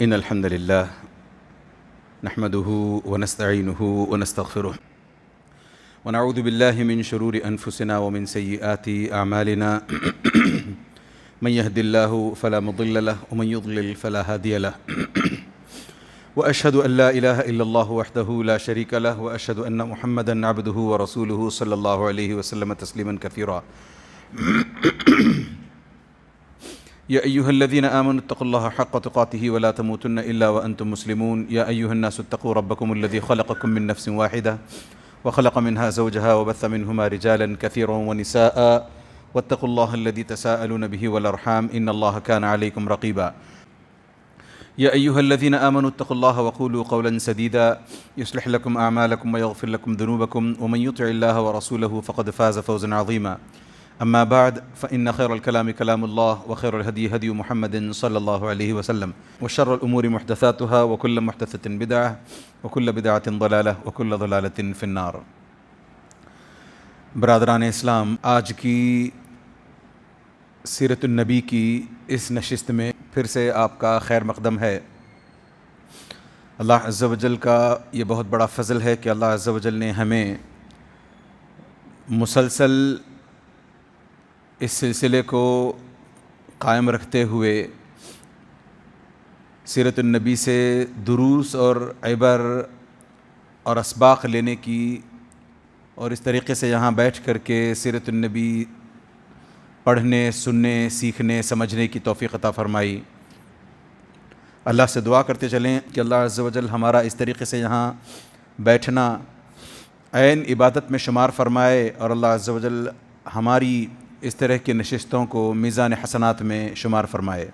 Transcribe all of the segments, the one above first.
إن الحمد لله نحمده ونستعينه ونستغفره ونعوذ بالله من شرور أنفسنا ومن سيئات أعمالنا من يهد الله فلا مضل له ومن يضلل فلا هادي له وأشهد أن لا إله إلا الله وحده لا شريك له وأشهد أن محمدا عبده ورسوله صلى الله عليه وسلم تسليما كثيرا يا أيها الذين آمنوا اتقوا الله حق تقاته ولا تموتن إلا وأنتم مسلمون يا أيها الناس اتقوا ربكم الذي خلقكم من نفس واحدة وخلق منها زوجها وبث منهما رجالا كثيرا ونساء واتقوا الله الذي تساءلون به والأرحام إن الله كان عليكم رقيبا يا أيها الذين آمنوا اتقوا الله وقولوا قولا سديدا يصلح لكم أعمالكم ويغفر لكم ذنوبكم ومن يطع الله ورسوله فقد فاز فوزا عظيما أما بعد فإن خير الكلام كلام الله وخير الهدي هدي محمد صلى الله عليه وسلم وشر الأمور محدثاتها وكل محدثة بدعة وكل بدعة ضلالة وكل ضلالة في النار. برادران اسلام، آج کی سیرت النبی کی اس نشست میں پھر سے آپ کا خیر مقدم ہے. اللہ عز و جل کا یہ بہت بڑا فضل ہے کہ اللہ عز و جل نے ہمیں مسلسل اس سلسلے کو قائم رکھتے ہوئے سیرت النبی سے دروس اور عبر اور اسباق لینے کی اور اس طریقے سے یہاں بیٹھ کر کے سیرت النبی پڑھنے، سننے، سیکھنے، سمجھنے کی توفیق عطا فرمائی. اللہ سے دعا کرتے چلیں کہ اللہ عز و جل ہمارا اس طریقے سے یہاں بیٹھنا عین عبادت میں شمار فرمائے اور اللہ عز و جل ہماری اس طرح کی نشستوں کو میزان حسنات میں شمار فرمائے.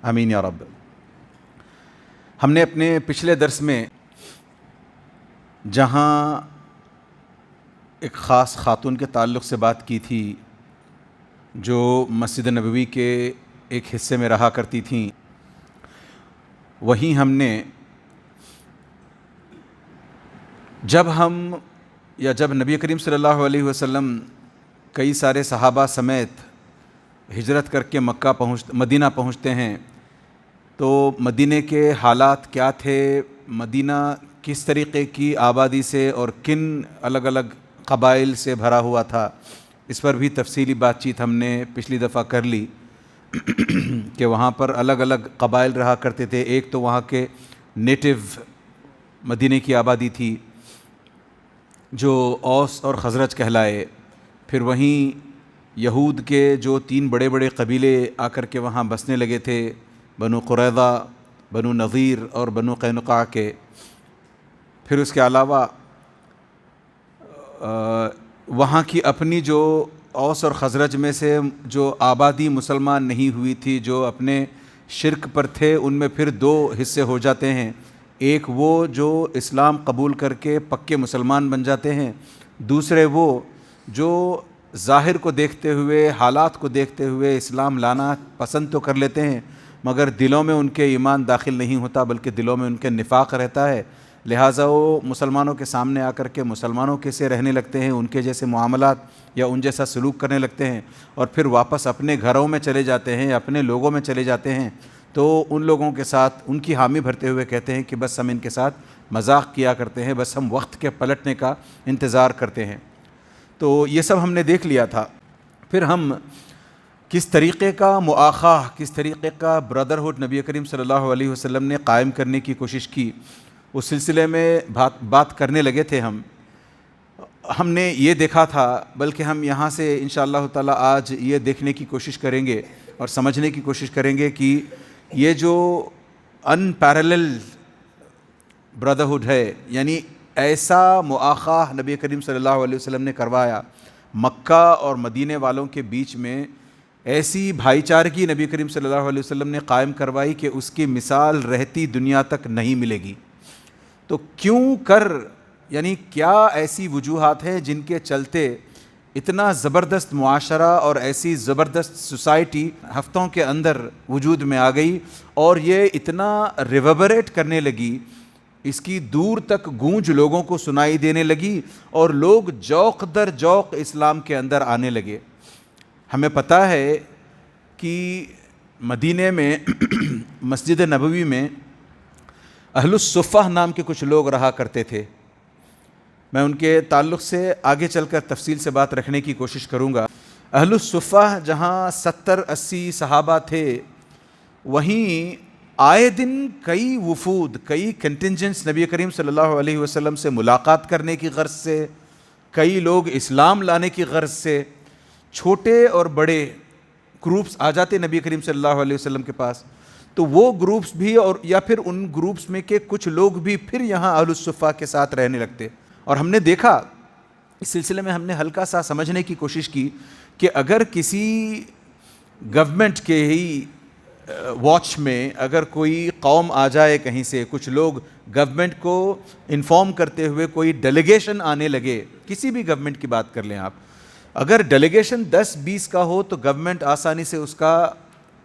آمین یا رب. ہم نے اپنے پچھلے درس میں جہاں ایک خاص خاتون کے تعلق سے بات کی تھی جو مسجد نبوی کے ایک حصے میں رہا کرتی تھیں، وہیں ہم نے جب نبی کریم صلی اللہ علیہ وسلم کئی سارے صحابہ سمیت ہجرت کر کے مدینہ پہنچتے ہیں تو مدینہ کے حالات کیا تھے، مدینہ کس طریقے کی آبادی سے اور کن الگ الگ قبائل سے بھرا ہوا تھا، اس پر بھی تفصیلی بات چیت ہم نے پچھلی دفعہ کر لی کہ وہاں پر الگ الگ قبائل رہا کرتے تھے. ایک تو وہاں کے نیٹو مدینہ کی آبادی تھی جو اوس اور خزرج کہلائے. پھر وہیں یہود کے جو 3 بڑے بڑے قبیلے آ کر کے وہاں بسنے لگے تھے، بنو قریظہ، بنو نذیر اور بنو قینقاع کے. پھر اس کے علاوہ وہاں کی اپنی جو اوس اور خزرج میں سے جو آبادی مسلمان نہیں ہوئی تھی، جو اپنے شرک پر تھے، ان میں پھر 2 حصے ہو جاتے ہیں. ایک وہ جو اسلام قبول کر کے پکے مسلمان بن جاتے ہیں، دوسرے وہ جو ظاہر کو دیکھتے ہوئے، حالات کو دیکھتے ہوئے اسلام لانا پسند تو کر لیتے ہیں مگر دلوں میں ان کے ایمان داخل نہیں ہوتا بلکہ دلوں میں ان کے نفاق رہتا ہے. لہٰذا وہ مسلمانوں کے سامنے آ کر کے مسلمانوں کے سے رہنے لگتے ہیں، ان کے جیسے معاملات یا ان جیسا سلوک کرنے لگتے ہیں اور پھر واپس اپنے گھروں میں چلے جاتے ہیں، اپنے لوگوں میں چلے جاتے ہیں. تو ان لوگوں کے ساتھ ان کی حامی بھرتے ہوئے کہتے ہیں کہ بس ہم ان کے ساتھ مذاق کیا کرتے ہیں، بس ہم وقت کے پلٹنے کا انتظار کرتے ہیں. تو یہ سب ہم نے دیکھ لیا تھا. پھر ہم کس طریقے کا مؤاخاہ، کس طریقے کا برادرہڈ نبی کریم صلی اللہ علیہ وسلم نے قائم کرنے کی کوشش کی، اس سلسلے میں بات کرنے لگے تھے. ہم نے یہ دیکھا تھا، بلکہ ہم یہاں سے انشاءاللہ تعالی آج یہ دیکھنے کی کوشش کریں گے اور سمجھنے کی کوشش کریں گے کہ یہ جو ان پیرلل برادرہڈ ہے، یعنی ایسا مؤاخاہ نبی کریم صلی اللہ علیہ وسلم نے کروایا، مکہ اور مدینے والوں کے بیچ میں ایسی بھائی چارگی نبی کریم صلی اللہ علیہ وسلم نے قائم کروائی کہ اس کی مثال رہتی دنیا تک نہیں ملے گی. تو یعنی کیا ایسی وجوہات ہیں جن کے چلتے اتنا زبردست معاشرہ اور ایسی زبردست سوسائٹی ہفتوں کے اندر وجود میں آ گئی اور یہ اتنا ریوربریٹ کرنے لگی، اس کی دور تک گونج لوگوں کو سنائی دینے لگی اور لوگ جوق در جوق اسلام کے اندر آنے لگے. ہمیں پتہ ہے کہ مدینے میں مسجد نبوی میں اہل الصفہ نام کے کچھ لوگ رہا کرتے تھے. میں ان کے تعلق سے آگے چل کر تفصیل سے بات رکھنے کی کوشش کروں گا. اہل الصفہ جہاں 70-80 صحابہ تھے، وہیں آئے دن کئی وفود، کئی کنٹنجنٹس نبی کریم صلی اللہ علیہ وسلم سے ملاقات کرنے کی غرض سے، کئی لوگ اسلام لانے کی غرض سے، چھوٹے اور بڑے گروپس آ جاتے نبی کریم صلی اللہ علیہ وسلم کے پاس. تو وہ گروپس بھی اور یا پھر ان گروپس میں کے کچھ لوگ بھی پھر یہاں اہل الصفہ کے ساتھ رہنے لگتے. اور ہم نے دیکھا، اس سلسلے میں ہم نے ہلکا سا سمجھنے کی کوشش کی کہ اگر کسی گورنمنٹ کے ہی واچ میں اگر کوئی قوم آ جائے کہیں سے، کچھ لوگ گورنمنٹ کو انفارم کرتے ہوئے کوئی ڈیلیگیشن آنے لگے، کسی بھی گورنمنٹ کی بات کر لیں آپ، اگر ڈیلیگیشن 10-20 کا ہو تو گورنمنٹ آسانی سے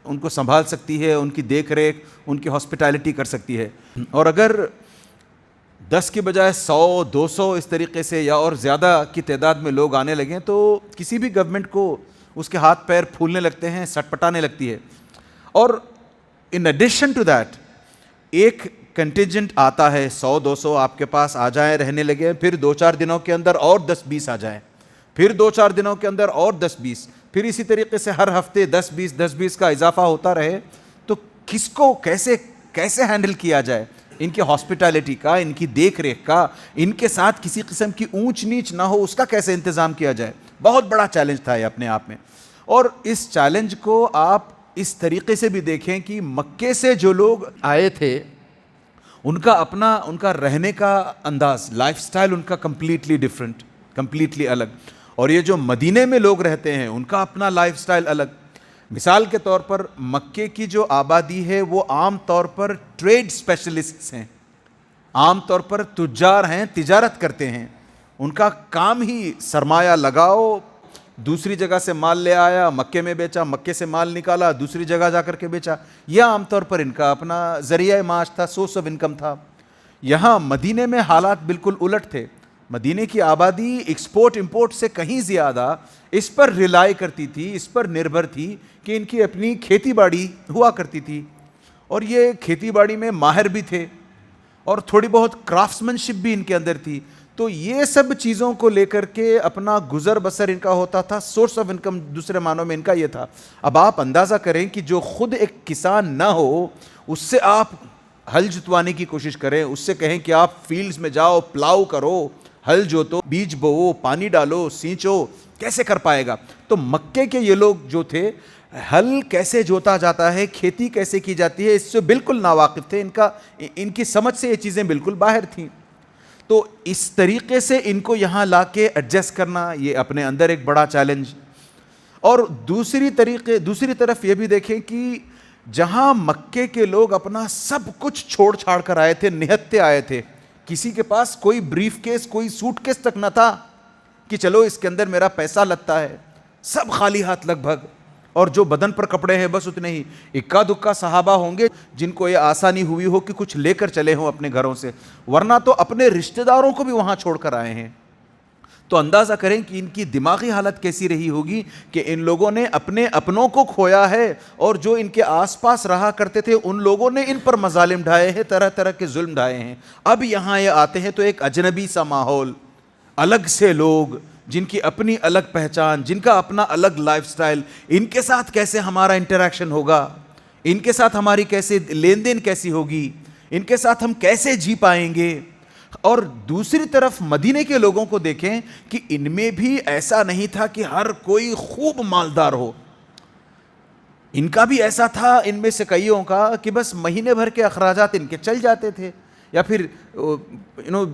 ان کو سنبھال سکتی ہے، ان کی دیکھ ریکھ، ان کی ہاسپٹیلٹی کر سکتی ہے. اور اگر 10 کی بجائے 100-200 اس طریقے سے یا اور زیادہ کی تعداد میں لوگ آنے لگیں تو کسی بھی گورنمنٹ کو اس کے ہاتھ پیر پھولنے لگتے ہیں، سٹ پٹانے لگتی ہے. اور ان ایڈیشن ٹو دیٹ ایک کنٹینجنٹ آتا ہے، 100-200 آپ کے پاس آ جائیں، رہنے لگے، پھر 2-4 دنوں کے اندر اور 10-20 آ جائیں، پھر 2-4 دنوں کے اندر اور 10-20، پھر اسی طریقے سے ہر ہفتے 10-20 کا اضافہ ہوتا رہے، تو کس کو کیسے ہینڈل کیا جائے؟ ان کی ہاسپٹیلٹی کا، ان کی دیکھ ریکھ کا، ان کے ساتھ کسی قسم کی اونچ نیچ نہ ہو، اس کا کیسے انتظام کیا جائے؟ بہت بڑا چیلنج تھا یہ اپنے آپ میں. اور اس چیلنج کو آپ اس طریقے سے بھی دیکھیں کہ مکے سے جو لوگ آئے تھے ان کا رہنے کا انداز، لائف سٹائل ان کا کمپلیٹلی ڈیفرنٹ، کمپلیٹلی الگ. اور یہ جو مدینے میں لوگ رہتے ہیں ان کا اپنا لائف سٹائل الگ. مثال کے طور پر مکے کی جو آبادی ہے وہ عام طور پر ٹریڈ اسپیشلسٹس ہیں، عام طور پر تجار ہیں، تجارت کرتے ہیں. ان کا کام ہی سرمایہ لگاؤ، دوسری جگہ سے مال لے آیا، مکے میں بیچا، مکے سے مال نکالا، دوسری جگہ جا کر کے بیچا. یہ عام طور پر ان کا اپنا ذریعہ معاش تھا، سورس آف انکم تھا. یہاں مدینے میں حالات بالکل الٹ تھے. مدینے کی آبادی ایکسپورٹ امپورٹ سے کہیں زیادہ اس پر ریلائی کرتی تھی، اس پر نربھر تھی کہ ان کی اپنی کھیتی باڑی ہوا کرتی تھی، اور یہ کھیتی باڑی میں ماہر بھی تھے اور تھوڑی بہت کرافٹسمنشپ بھی ان کے اندر تھی. تو یہ سب چیزوں کو لے کر کے اپنا گزر بسر ان کا ہوتا تھا، سورس آف انکم دوسرے معنوں میں ان کا یہ تھا. اب آپ اندازہ کریں کہ جو خود ایک کسان نہ ہو، اس سے آپ ہل جتوانے کی کوشش کریں، اس سے کہیں کہ آپ فیلڈز میں جاؤ، پلاؤ کرو، ہل جوتو، بیج بو، پانی ڈالو، سینچو، کیسے کر پائے گا؟ تو مکے کے یہ لوگ جو تھے، ہل کیسے جوتا جاتا ہے، کھیتی کیسے کی جاتی ہے، اس سے بالکل ناواقف تھے. ان کی سمجھ سے یہ چیزیں بالکل باہر تھیں. تو اس طریقے سے ان کو یہاں لا کے ایڈجسٹ کرنا یہ اپنے اندر ایک بڑا چیلنج. اور دوسری طرف یہ بھی دیکھیں کہ جہاں مکے کے لوگ اپنا سب کچھ چھوڑ چھاڑ کر آئے تھے، نہتے آئے تھے، کسی کے پاس کوئی بریف کیس، کوئی سوٹ کیس تک نہ تھا کہ چلو اس کے اندر میرا پیسہ لگتا ہے، سب خالی ہاتھ لگ بھگ، اور جو بدن پر کپڑے ہیں بس اتنے ہی. اکا دکا صحابہ ہوں گے جن کو یہ آسانی ہوئی ہو کہ کچھ لے کر چلے ہوں اپنے گھروں سے، ورنہ تو اپنے رشتہ داروں کو بھی وہاں چھوڑ کر آئے ہیں. تو اندازہ کریں کہ ان کی دماغی حالت کیسی رہی ہوگی کہ ان لوگوں نے اپنے اپنوں کو کھویا ہے، اور جو ان کے آس پاس رہا کرتے تھے ان لوگوں نے ان پر مظالم ڈھائے ہیں، طرح طرح کے ظلم ڈھائے ہیں. اب یہاں یہ آتے ہیں تو ایک اجنبی سا ماحول، الگ سے لوگ جن کی اپنی الگ پہچان، جن کا اپنا الگ لائف سٹائل، ان کے ساتھ کیسے ہمارا انٹریکشن ہوگا، ان کے ساتھ ہماری کیسے لین دین کیسی ہوگی، ان کے ساتھ ہم کیسے جی پائیں گے. اور دوسری طرف مدینے کے لوگوں کو دیکھیں کہ ان میں بھی ایسا نہیں تھا کہ ہر کوئی خوب مالدار ہو. ان کا بھی ایسا تھا، ان میں سے کئیوں کا، کہ بس مہینے بھر کے اخراجات ان کے چل جاتے تھے، یا پھر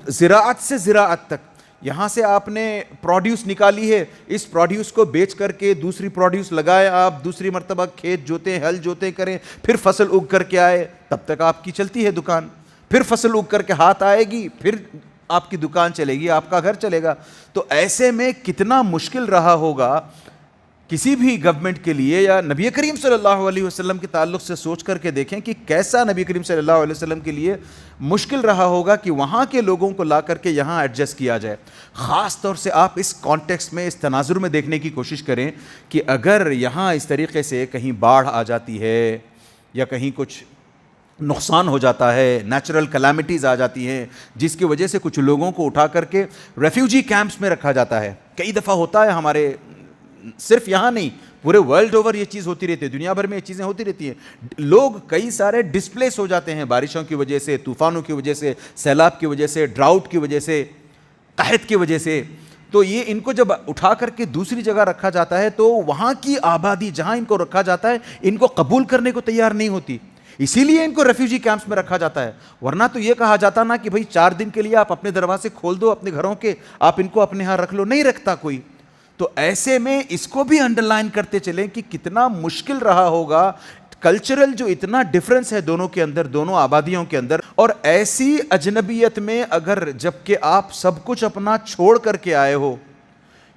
زراعت سے زراعت تک. یہاں سے آپ نے پروڈیوس نکالی ہے، اس پروڈیوس کو بیچ کر کے دوسری پروڈیوس لگائے، آپ دوسری مرتبہ کھیت جوتے، ہل جوتے کریں، پھر فصل اگ کر کے آئے، تب تک آپ کی چلتی ہے دکان. پھر فصل اگ کر کے ہاتھ آئے گی، پھر آپ کی دکان چلے گی، آپ کا گھر چلے گا. تو ایسے میں کتنا مشکل رہا ہوگا کسی بھی گورنمنٹ کے لیے، یا نبی کریم صلی اللہ علیہ وسلم کے تعلق سے سوچ کر کے دیکھیں کہ کیسا نبی کریم صلی اللہ علیہ وسلم کے لیے مشکل رہا ہوگا کہ وہاں کے لوگوں کو لا کر کے یہاں ایڈجسٹ کیا جائے. خاص طور سے آپ اس کانٹیکسٹ میں، اس تناظر میں دیکھنے کی کوشش کریں کہ اگر یہاں اس طریقے سے کہیں باڑھ آ جاتی ہے، یا کہیں کچھ نقصان ہو جاتا ہے، نیچرل کلیمٹیز آ جاتی ہیں، جس کی وجہ سے کچھ لوگوں کو اٹھا کر کے ریفیوجی کیمپس میں رکھا جاتا ہے. کئی دفعہ ہوتا ہے ہمارے، صرف یہاں نہیں، پورے ورلڈ اوور یہ چیز ہوتی رہتی ہے، دنیا بھر میں یہ چیزیں ہوتی رہتی ہیں. لوگ کئی سارے ڈسپلیس ہو جاتے ہیں بارشوں کی وجہ سے، طوفانوں کی وجہ سے، سیلاب کی وجہ سے، ڈراؤٹ کی وجہ سے، قحط کی وجہ سے. تو یہ ان کو جب اٹھا کر کے دوسری جگہ رکھا جاتا ہے تو وہاں کی آبادی جہاں ان کو رکھا جاتا ہے ان کو قبول کرنے کو تیار نہیں ہوتی، اسی لیے ان کو ریفیوجی کیمپس میں رکھا جاتا ہے. ورنہ تو یہ کہا جاتا نا کہ بھئی 4 دن کے لیے آپ اپنے دروازے کھول دو اپنے گھروں کے، آپ ان کو اپنے ہاں رکھ لو، نہیں رکھتا کوئی. تو ایسے میں اس کو بھی انڈر لائن کرتے چلیں کہ کتنا مشکل رہا ہوگا، کلچرل جو اتنا ڈفرنس ہے دونوں کے اندر، دونوں آبادیوں کے اندر، اور ایسی اجنبیت میں اگر جب کہ آپ سب کچھ اپنا چھوڑ کر کے آئے ہو.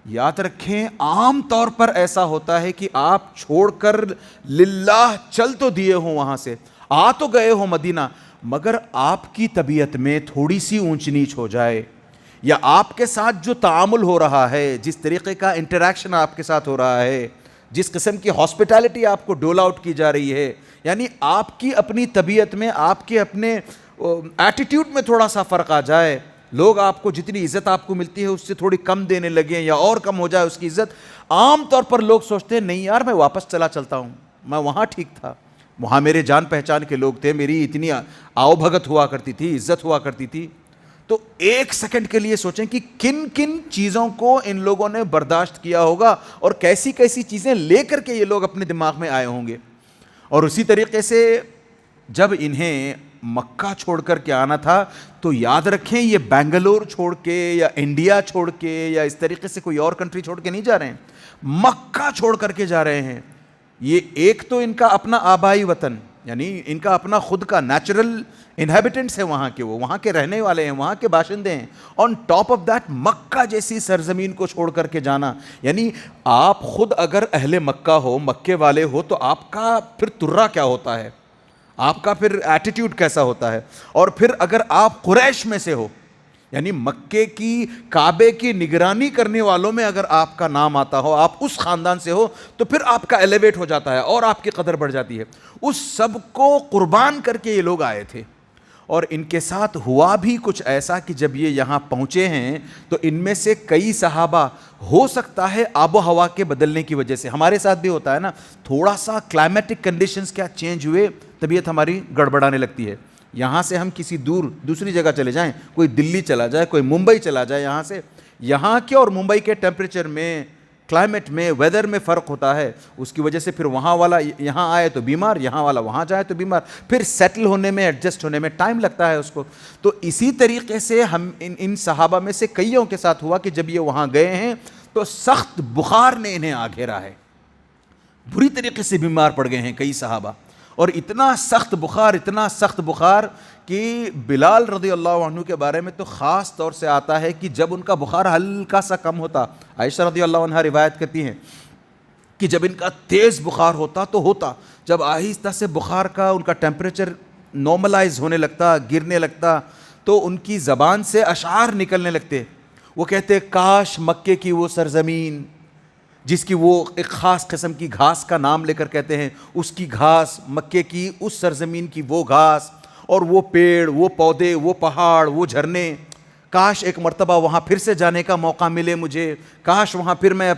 یاد رکھیں عام طور پر ایسا ہوتا ہے کہ آپ چھوڑ کر للہ چل تو دیے ہوں، وہاں سے آ تو گئے ہو مدینہ، مگر آپ کی طبیعت میں تھوڑی سی اونچ نیچ ہو جائے، یا آپ کے ساتھ جو تعامل ہو رہا ہے، جس طریقے کا انٹریکشن آپ کے ساتھ ہو رہا ہے، جس قسم کی ہاسپٹیلٹی آپ کو ڈول آؤٹ کی جا رہی ہے، یعنی آپ کی اپنی طبیعت میں، آپ کے اپنے ایٹیٹیوڈ میں تھوڑا سا فرق آ جائے، لوگ آپ کو جتنی عزت آپ کو ملتی ہے اس سے تھوڑی کم دینے لگیں یا اور کم ہو جائے اس کی عزت، عام طور پر لوگ سوچتے ہیں نہیں یار میں واپس چلتا ہوں، میں وہاں ٹھیک تھا، وہاں میرے جان پہچان کے لوگ تھے، میری اتنی آؤ بھگت ہوا کرتی تھی، عزت ہوا کرتی تھی. تو ایک سیکنڈ کے لیے سوچیں کہ کن کن چیزوں کو ان لوگوں نے برداشت کیا ہوگا اور کیسی کیسی چیزیں لے کر کے یہ لوگ اپنے دماغ میں آئے ہوں گے. اور اسی طریقے سے جب انہیں مکہ چھوڑ کر کے آنا تھا تو یاد رکھیں یہ بنگلور چھوڑ کے یا انڈیا چھوڑ کے یا اس طریقے سے کوئی اور کنٹری چھوڑ کے نہیں جا رہے ہیں، مکہ چھوڑ کر کے جا رہے ہیں. یہ ایک تو ان کا اپنا آبائی وطن، یعنی ان کا اپنا خود کا نیچرل انہیبیٹنٹس ہیں وہاں کے، وہ وہاں کے رہنے والے ہیں، وہاں کے باشندے ہیں. آن ٹاپ آف دیٹ مکہ جیسی سرزمین کو چھوڑ کر کے جانا، یعنی آپ خود اگر اہل مکہ ہو، مکے والے ہو، تو آپ کا پھر ترا کیا ہوتا ہے، آپ کا پھر ایٹیٹیوڈ کیسا ہوتا ہے. اور پھر اگر آپ قریش میں سے ہو، یعنی مکے کی کعبے کی نگرانی کرنے والوں میں اگر آپ کا نام آتا ہو، آپ اس خاندان سے ہو، تو پھر آپ کا ایلیویٹ ہو جاتا ہے اور آپ کی قدر بڑھ جاتی ہے. اس سب کو قربان کر کے یہ لوگ آئے تھے. اور ان کے ساتھ ہوا بھی کچھ ایسا کہ جب یہ یہاں پہنچے ہیں تو ان میں سے کئی صحابہ، ہو سکتا ہے آب و ہوا کے بدلنے کی وجہ سے، ہمارے ساتھ بھی ہوتا ہے نا، تھوڑا سا کلائمیٹک کنڈیشنز کیا چینج ہوئے، طبیعت ہماری گڑبڑانے لگتی ہے. یہاں سے ہم کسی دوسری جگہ چلے جائیں، کوئی دلی چلا جائے، کوئی ممبئی چلا جائے، یہاں سے یہاں کے اور ممبئی کے ٹیمپریچر میں، کلائمیٹ میں، ویدر میں فرق ہوتا ہے. اس کی وجہ سے پھر وہاں والا یہاں آئے تو بیمار، یہاں والا وہاں جائے تو بیمار، پھر سیٹل ہونے میں، ایڈجسٹ ہونے میں ٹائم لگتا ہے اس کو. تو اسی طریقے سے ہم ان صحابہ میں سے کئیوں کے ساتھ ہوا کہ جب یہ وہاں گئے ہیں تو سخت بخار نے انہیں آ گھیرا ہے، بری طریقے سے بیمار پڑ گئے ہیں کئی صحابہ. اور اتنا سخت بخار کہ بلال رضی اللہ عنہ کے بارے میں تو خاص طور سے آتا ہے کہ جب ان کا بخار ہلکا سا کم ہوتا، عائشہ رضی اللہ عنہ روایت کرتی ہیں کہ جب ان کا تیز بخار ہوتا تو ہوتا، جب آہستہ سے بخار کا ان کا ٹیمپریچر نارملائز ہونے لگتا، گرنے لگتا، تو ان کی زبان سے اشعار نکلنے لگتے. وہ کہتے کاش مکے کی وہ سرزمین جس کی وہ ایک خاص قسم کی گھاس کا نام لے کر کہتے ہیں، اس کی گھاس، مکے کی اس سرزمین کی وہ گھاس اور وہ پیڑ، وہ پودے، وہ پہاڑ، وہ جھرنے، کاش ایک مرتبہ وہاں پھر سے جانے کا موقع ملے مجھے، کاش وہاں پھر میں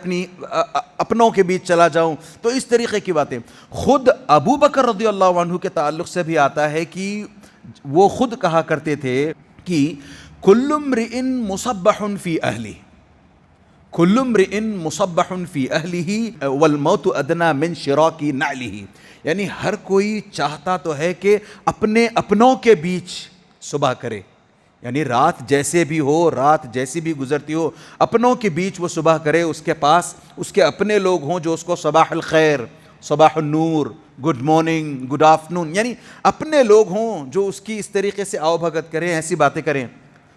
اپنوں کے بیچ چلا جاؤں. تو اس طریقے کی باتیں. خود ابو بکر رضی اللہ عنہ کے تعلق سے بھی آتا ہے کہ وہ خود کہا کرتے تھے کہ کل امرئ مصبح فی اہلہ، کل امرئ مصبح فی اہلہ والموت ادنی من شراک نعلہ، یعنی ہر کوئی چاہتا تو ہے کہ اپنے اپنوں کے بیچ صبح کرے، یعنی رات جیسے بھی ہو، رات جیسی بھی گزرتی ہو، اپنوں کے بیچ وہ صبح کرے، اس کے پاس اس کے اپنے لوگ ہوں جو اس کو صباح الخیر، صباح النور، گڈ مارننگ، گڈ آفٹرنون، یعنی اپنے لوگ ہوں جو اس کی اس طریقے سے آؤ بھگت کریں، ایسی باتیں کریں.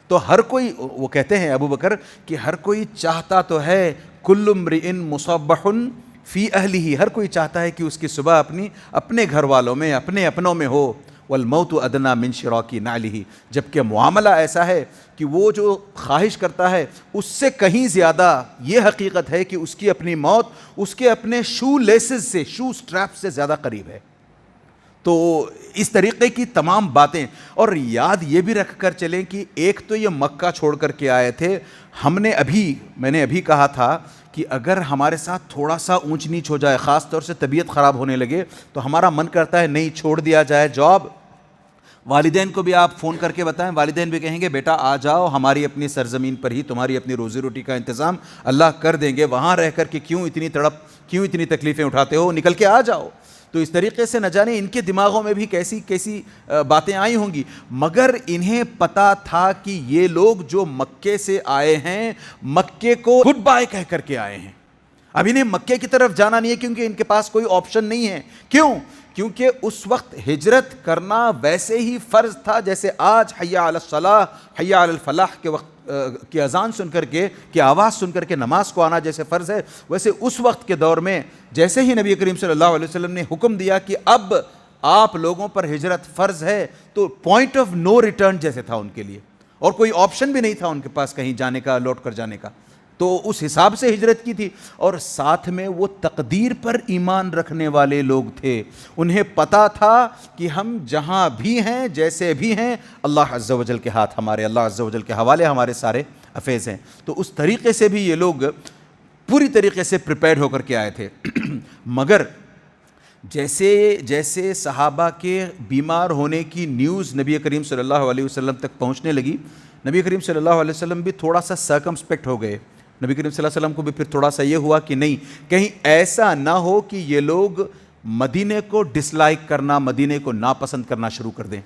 تو ہر کوئی، وہ کہتے ہیں ابو بکر کہ ہر کوئی چاہتا تو ہے، کل امرئ مصبح فی اہلہ، ہر کوئی چاہتا ہے کہ اس کی صبح اپنے گھر والوں میں، اپنے اپنوں میں ہو. والموت ادنی من شراک نعلہ، جبکہ معاملہ ایسا ہے کہ وہ جو خواہش کرتا ہے اس سے کہیں زیادہ یہ حقیقت ہے کہ اس کی اپنی موت اس کے اپنے شو لیسز سے، شو سٹریپ سے زیادہ قریب ہے. تو اس طریقے کی تمام باتیں. اور یاد یہ بھی رکھ کر چلیں کہ ایک تو یہ مکہ چھوڑ کر کے آئے تھے. میں نے ابھی کہا تھا کہ اگر ہمارے ساتھ تھوڑا سا اونچ نیچ ہو جائے, خاص طور سے طبیعت خراب ہونے لگے, تو ہمارا من کرتا ہے نہیں چھوڑ دیا جائے جاب. والدین کو بھی آپ فون کر کے بتائیں, والدین بھی کہیں گے بیٹا آ جاؤ, ہماری اپنی سرزمین پر ہی تمہاری اپنی روزی روٹی کا انتظام اللہ کر دیں گے, وہاں رہ کر کے کیوں اتنی تکلیفیں اٹھاتے ہو, نکل کے آ جاؤ. تو اس طریقے سے نہ جانے ان کے دماغوں میں بھی کیسی باتیں آئی ہوں گی, مگر انہیں پتا تھا کہ یہ لوگ جو مکے سے آئے ہیں مکے کو گڈ بائے کہہ کر کے آئے ہیں. اب انہیں مکے کی طرف جانا نہیں ہے کیونکہ ان کے پاس کوئی آپشن نہیں ہے. کیوں؟ کیونکہ اس وقت ہجرت کرنا ویسے ہی فرض تھا جیسے آج حی علی الصلاح حی علی الفلاح کے وقت کی اذان سن کر کے, کی آواز سن کر کے نماز کو آنا جیسے فرض ہے, ویسے اس وقت کے دور میں جیسے ہی نبی کریم صلی اللہ علیہ وسلم نے حکم دیا کہ اب آپ لوگوں پر ہجرت فرض ہے, تو پوائنٹ آف نو ریٹرن جیسے تھا ان کے لیے, اور کوئی آپشن بھی نہیں تھا ان کے پاس کہیں جانے کا, لوٹ کر جانے کا. تو اس حساب سے ہجرت کی تھی. اور ساتھ میں وہ تقدیر پر ایمان رکھنے والے لوگ تھے, انہیں پتا تھا کہ ہم جہاں بھی ہیں جیسے بھی ہیں اللہ عز و جل کے ہاتھ ہمارے, اللہ عز و جل کے حوالے ہمارے سارے افیز ہیں. تو اس طریقے سے بھی یہ لوگ پوری طریقے سے پریپیئرڈ ہو کر کے آئے تھے. مگر جیسے صحابہ کے بیمار ہونے کی نیوز نبی کریم صلی اللہ علیہ وسلم تک پہنچنے لگی, نبی کریم صلی اللہ علیہ وسلم بھی تھوڑا سا سرکمسپیکٹ ہو گئے. نبی کریم صلی اللہ علیہ وسلم کو بھی پھر تھوڑا سا یہ ہوا کہ نہیں, کہیں ایسا نہ ہو کہ یہ لوگ مدینے کو ڈس لائک کرنا, مدینے کو ناپسند کرنا شروع کر دیں.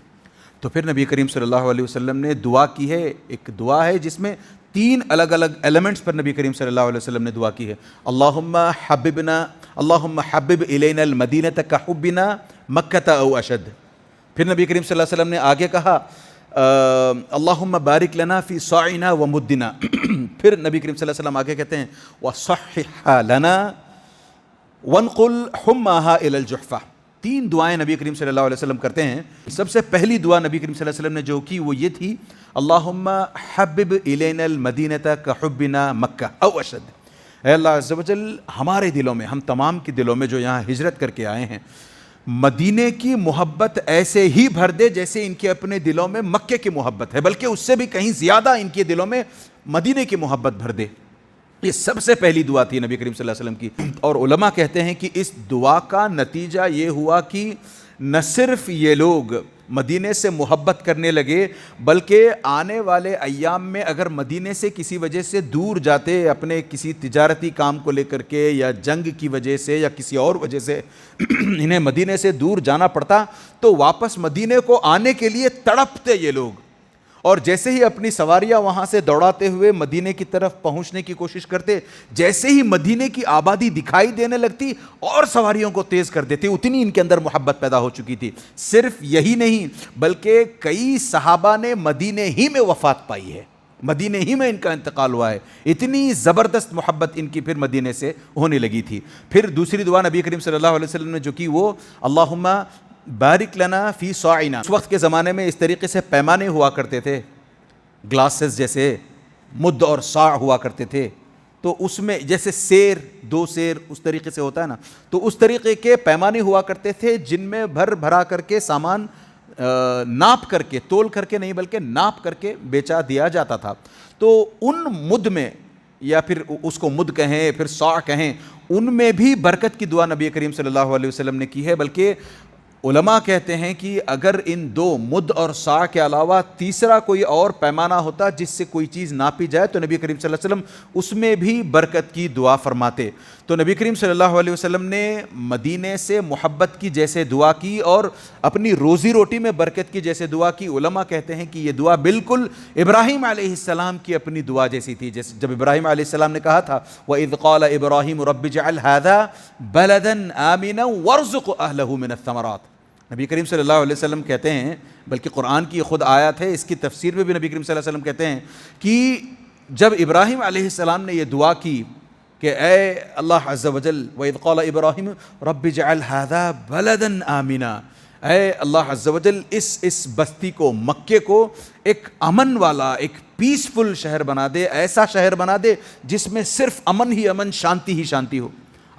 تو پھر نبی کریم صلی اللہ علیہ وسلم نے دعا کی ہے. ایک دعا ہے جس میں 3 الگ الگ ایلیمنٹس پر نبی کریم صلی اللہ علیہ وسلم نے دعا کی ہے. اللہم حبب الینا المدینۃ کحبنا مکۃ او اشد. پھر نبی کریم صلی اللہ علیہ وسلم نے آگے کہا اللہم بارک لنا فی صاعنا و مدنا. پھر نبی کریم صلی اللہ علیہ وسلم آگے کہتے ہیں وصححها لنا وانقل حماها الى الجحفہ. 3 دعائیں نبی کریم صلی اللہ علیہ وسلم کرتے ہیں. سب سے پہلی دعا نبی کریم صلی اللہ علیہ وسلم نے جو کی وہ یہ تھی اللہم حبب الینا المدینۃ کحبنا مکہ او اشد. اے اللہ عز و جل ہمارے دلوں میں, ہم تمام کے دلوں میں جو یہاں ہجرت کر کے آئے ہیں, مدینے کی محبت ایسے ہی بھر دے جیسے ان کے اپنے دلوں میں مکے کی محبت ہے, بلکہ اس سے بھی کہیں زیادہ ان کے دلوں میں مدینے کی محبت بھر دے. یہ سب سے پہلی دعا تھی نبی کریم صلی اللہ علیہ وسلم کی. اور علماء کہتے ہیں کہ اس دعا کا نتیجہ یہ ہوا کہ نہ صرف یہ لوگ مدینے سے محبت کرنے لگے, بلکہ آنے والے ایام میں اگر مدینے سے کسی وجہ سے دور جاتے, اپنے کسی تجارتی کام کو لے کر کے یا جنگ کی وجہ سے یا کسی اور وجہ سے انہیں مدینے سے دور جانا پڑتا, تو واپس مدینے کو آنے کے لیے تڑپتے یہ لوگ. اور جیسے ہی اپنی سواریاں وہاں سے دوڑاتے ہوئے مدینے کی طرف پہنچنے کی کوشش کرتے, جیسے ہی مدینے کی آبادی دکھائی دینے لگتی اور سواریوں کو تیز کر دیتے. اتنی ان کے اندر محبت پیدا ہو چکی تھی. صرف یہی نہیں بلکہ کئی صحابہ نے مدینے ہی میں وفات پائی ہے, مدینے ہی میں ان کا انتقال ہوا ہے. اتنی زبردست محبت ان کی پھر مدینے سے ہونے لگی تھی. پھر دوسری دعا نبی کریم صلی اللہ علیہ وسلم نے جو کی وہ اللہم بارک لنا فی صاعنا. اس وقت کے زمانے میں اس طریقے سے پیمانے ہوا کرتے تھے, گلاسز جیسے مد اور صاع ہوا کرتے تھے, تو اس میں جیسے سیر 2 سیر اس طریقے سے ہوتا ہے نا, تو اس طریقے کے پیمانے ہوا کرتے تھے جن میں بھرا کر کے سامان ناپ کر کے, تول کر کے نہیں بلکہ ناپ کر کے بیچا دیا جاتا تھا. تو ان مد میں, یا پھر اس کو مد کہیں پھر صاع کہیں, ان میں بھی برکت کی دعا نبی کریم صلی اللہ علیہ وسلم نے کی ہے. بلکہ علماء کہتے ہیں کہ اگر ان 2 مد اور صاع کے علاوہ تیسرا کوئی اور پیمانہ ہوتا جس سے کوئی چیز ناپی جائے تو نبی کریم صلی اللہ علیہ وسلم اس میں بھی برکت کی دعا فرماتے. تو نبی کریم صلی اللہ علیہ وسلم نے مدینے سے محبت کی جیسے دعا کی اور اپنی روزی روٹی میں برکت کی جیسے دعا کی. علماء کہتے ہیں کہ یہ دعا بالکل ابراہیم علیہ السلام کی اپنی دعا جیسی تھی. جیسے جب ابراہیم علیہ السلام نے کہا تھا وَإِذْ قَالَ إِبْرَاهِيمُ رَبِّ اجْعَلْ هَذَا بَلَدًا آمِنًا وَارْزُقْ أَهْلَهُ مِنَ الثَّمَرَاتِ. نبی کریم صلی اللہ علیہ وسلم کہتے ہیں, بلکہ قرآن کی خود آیت ہے, اس کی تفسیر میں بھی نبی کریم صلی اللہ علیہ وسلم کہتے ہیں کہ جب ابراہیم علیہ السلام نے یہ دعا کی کہ اے اللہ عز و جل وَإِذْ قَالَ إِبْرَاهِيمُ رَبِّ اجْعَلْ هَذَا بَلَدًا آمِنًا, اے اللہ عز و جل اس بستی کو, مکے کو ایک امن والا, ایک پیسفل شہر بنا دے, ایسا شہر بنا دے جس میں صرف امن ہی امن, شانتی ہی شانتی ہو.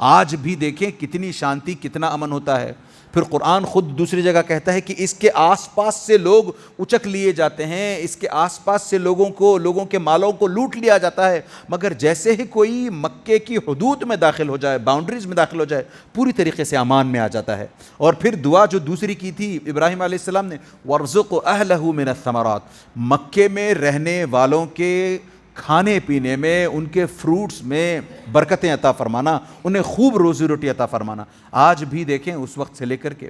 آج بھی دیکھیں کتنی شانتی، کتنا امن ہوتا ہے۔ پھر قرآن خود دوسری جگہ کہتا ہے کہ اس کے آس پاس سے لوگ اچک لیے جاتے ہیں، اس کے آس پاس سے لوگوں کے مالوں کو لوٹ لیا جاتا ہے، مگر جیسے ہی کوئی مکے کی حدود میں داخل ہو جائے، باؤنڈریز میں داخل ہو جائے، پوری طریقے سے امان میں آ جاتا ہے۔ اور پھر دعا جو دوسری کی تھی ابراہیم علیہ السلام نے، وَارْزُقْ أَهْلَهُ مِنَ الثَّمَرَاتِ، مکے میں رہنے والوں کے کھانے پینے میں، ان کے فروٹس میں برکتیں عطا فرمانا، انہیں خوب روزی روٹی عطا فرمانا۔ آج بھی دیکھیں اس وقت سے لے کر کے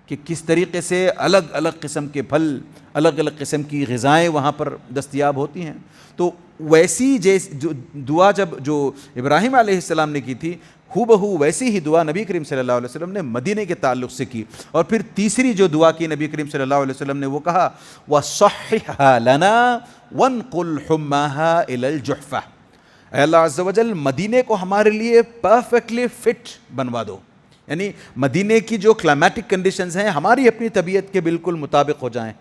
کہ کس طریقے سے الگ الگ قسم کے پھل، الگ الگ قسم کی غذائیں وہاں پر دستیاب ہوتی ہیں۔ تو ویسی جو دعا جو ابراہیم علیہ السلام نے کی تھی، ہو بہو ویسی ہی دعا نبی کریم صلی اللہ علیہ وسلم نے مدینے کے تعلق سے کی۔ اور پھر تیسری جو دعا کی نبی کریم صلی اللہ علیہ وسلم نے، وہ کہا وَصَحِّحْهَا لَنَا وَانْقُلْ حُمَّاهَا إِلَى الْجُحْفَةِ، اے اللہ عز و جل مدینے کو ہمارے لیے پرفیکٹلی فٹ بنوا دو، یعنی مدینے کی جو کلائمیٹک کنڈیشنز ہیں ہماری اپنی طبیعت کے بالکل مطابق ہو جائیں،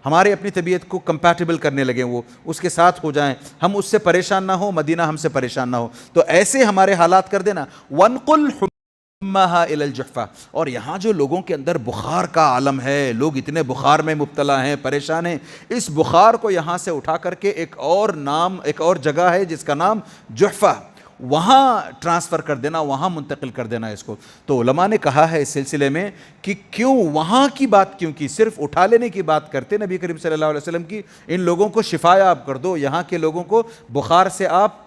ہمارے اپنی طبیعت کو کمپیٹیبل کرنے لگیں، وہ اس کے ساتھ ہو جائیں، ہم اس سے پریشان نہ ہو، مدینہ ہم سے پریشان نہ ہو، تو ایسے ہمارے حالات کر دینا۔ وَانْقُلْ حُمَّاهَا إِلَى الْجُحْفَةِ، اور یہاں جو لوگوں کے اندر بخار کا عالم ہے، لوگ اتنے بخار میں مبتلا ہیں، پریشان ہیں، اس بخار کو یہاں سے اٹھا کر کے ایک اور جگہ ہے جس کا نام جحفہ، وہاں ٹرانسفر کر دینا، وہاں منتقل کر دینا اس کو۔ تو علماء نے کہا ہے اس سلسلے میں کہ کیوں وہاں کی بات کیوں کی، صرف اٹھا لینے کی بات کرتے نبی کریم صلی اللہ علیہ وسلم کی، ان لوگوں کو شفا یاب کر دو، یہاں کے لوگوں کو بخار سے آپ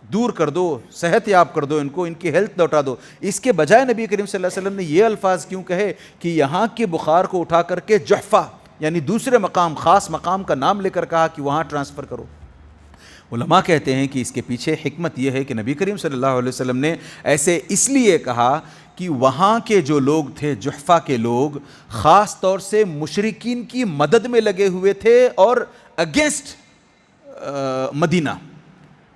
دور کر دو، صحت یاب کر دو، ان کی ہیلتھ لوٹا دو۔ اس کے بجائے نبی کریم صلی اللہ علیہ وسلم نے یہ الفاظ کیوں کہے کہ یہاں کے بخار کو اٹھا کر کے جحفہ، یعنی دوسرے مقام، خاص مقام کا نام لے کر کہا کہ وہاں ٹرانسفر کرو؟ علماء کہتے ہیں کہ اس کے پیچھے حکمت یہ ہے کہ نبی کریم صلی اللہ علیہ وسلم نے ایسے اس لیے کہا کہ وہاں کے جو لوگ تھے، جحفہ کے لوگ، خاص طور سے مشرکین کی مدد میں لگے ہوئے تھے اور اگینسٹ مدینہ،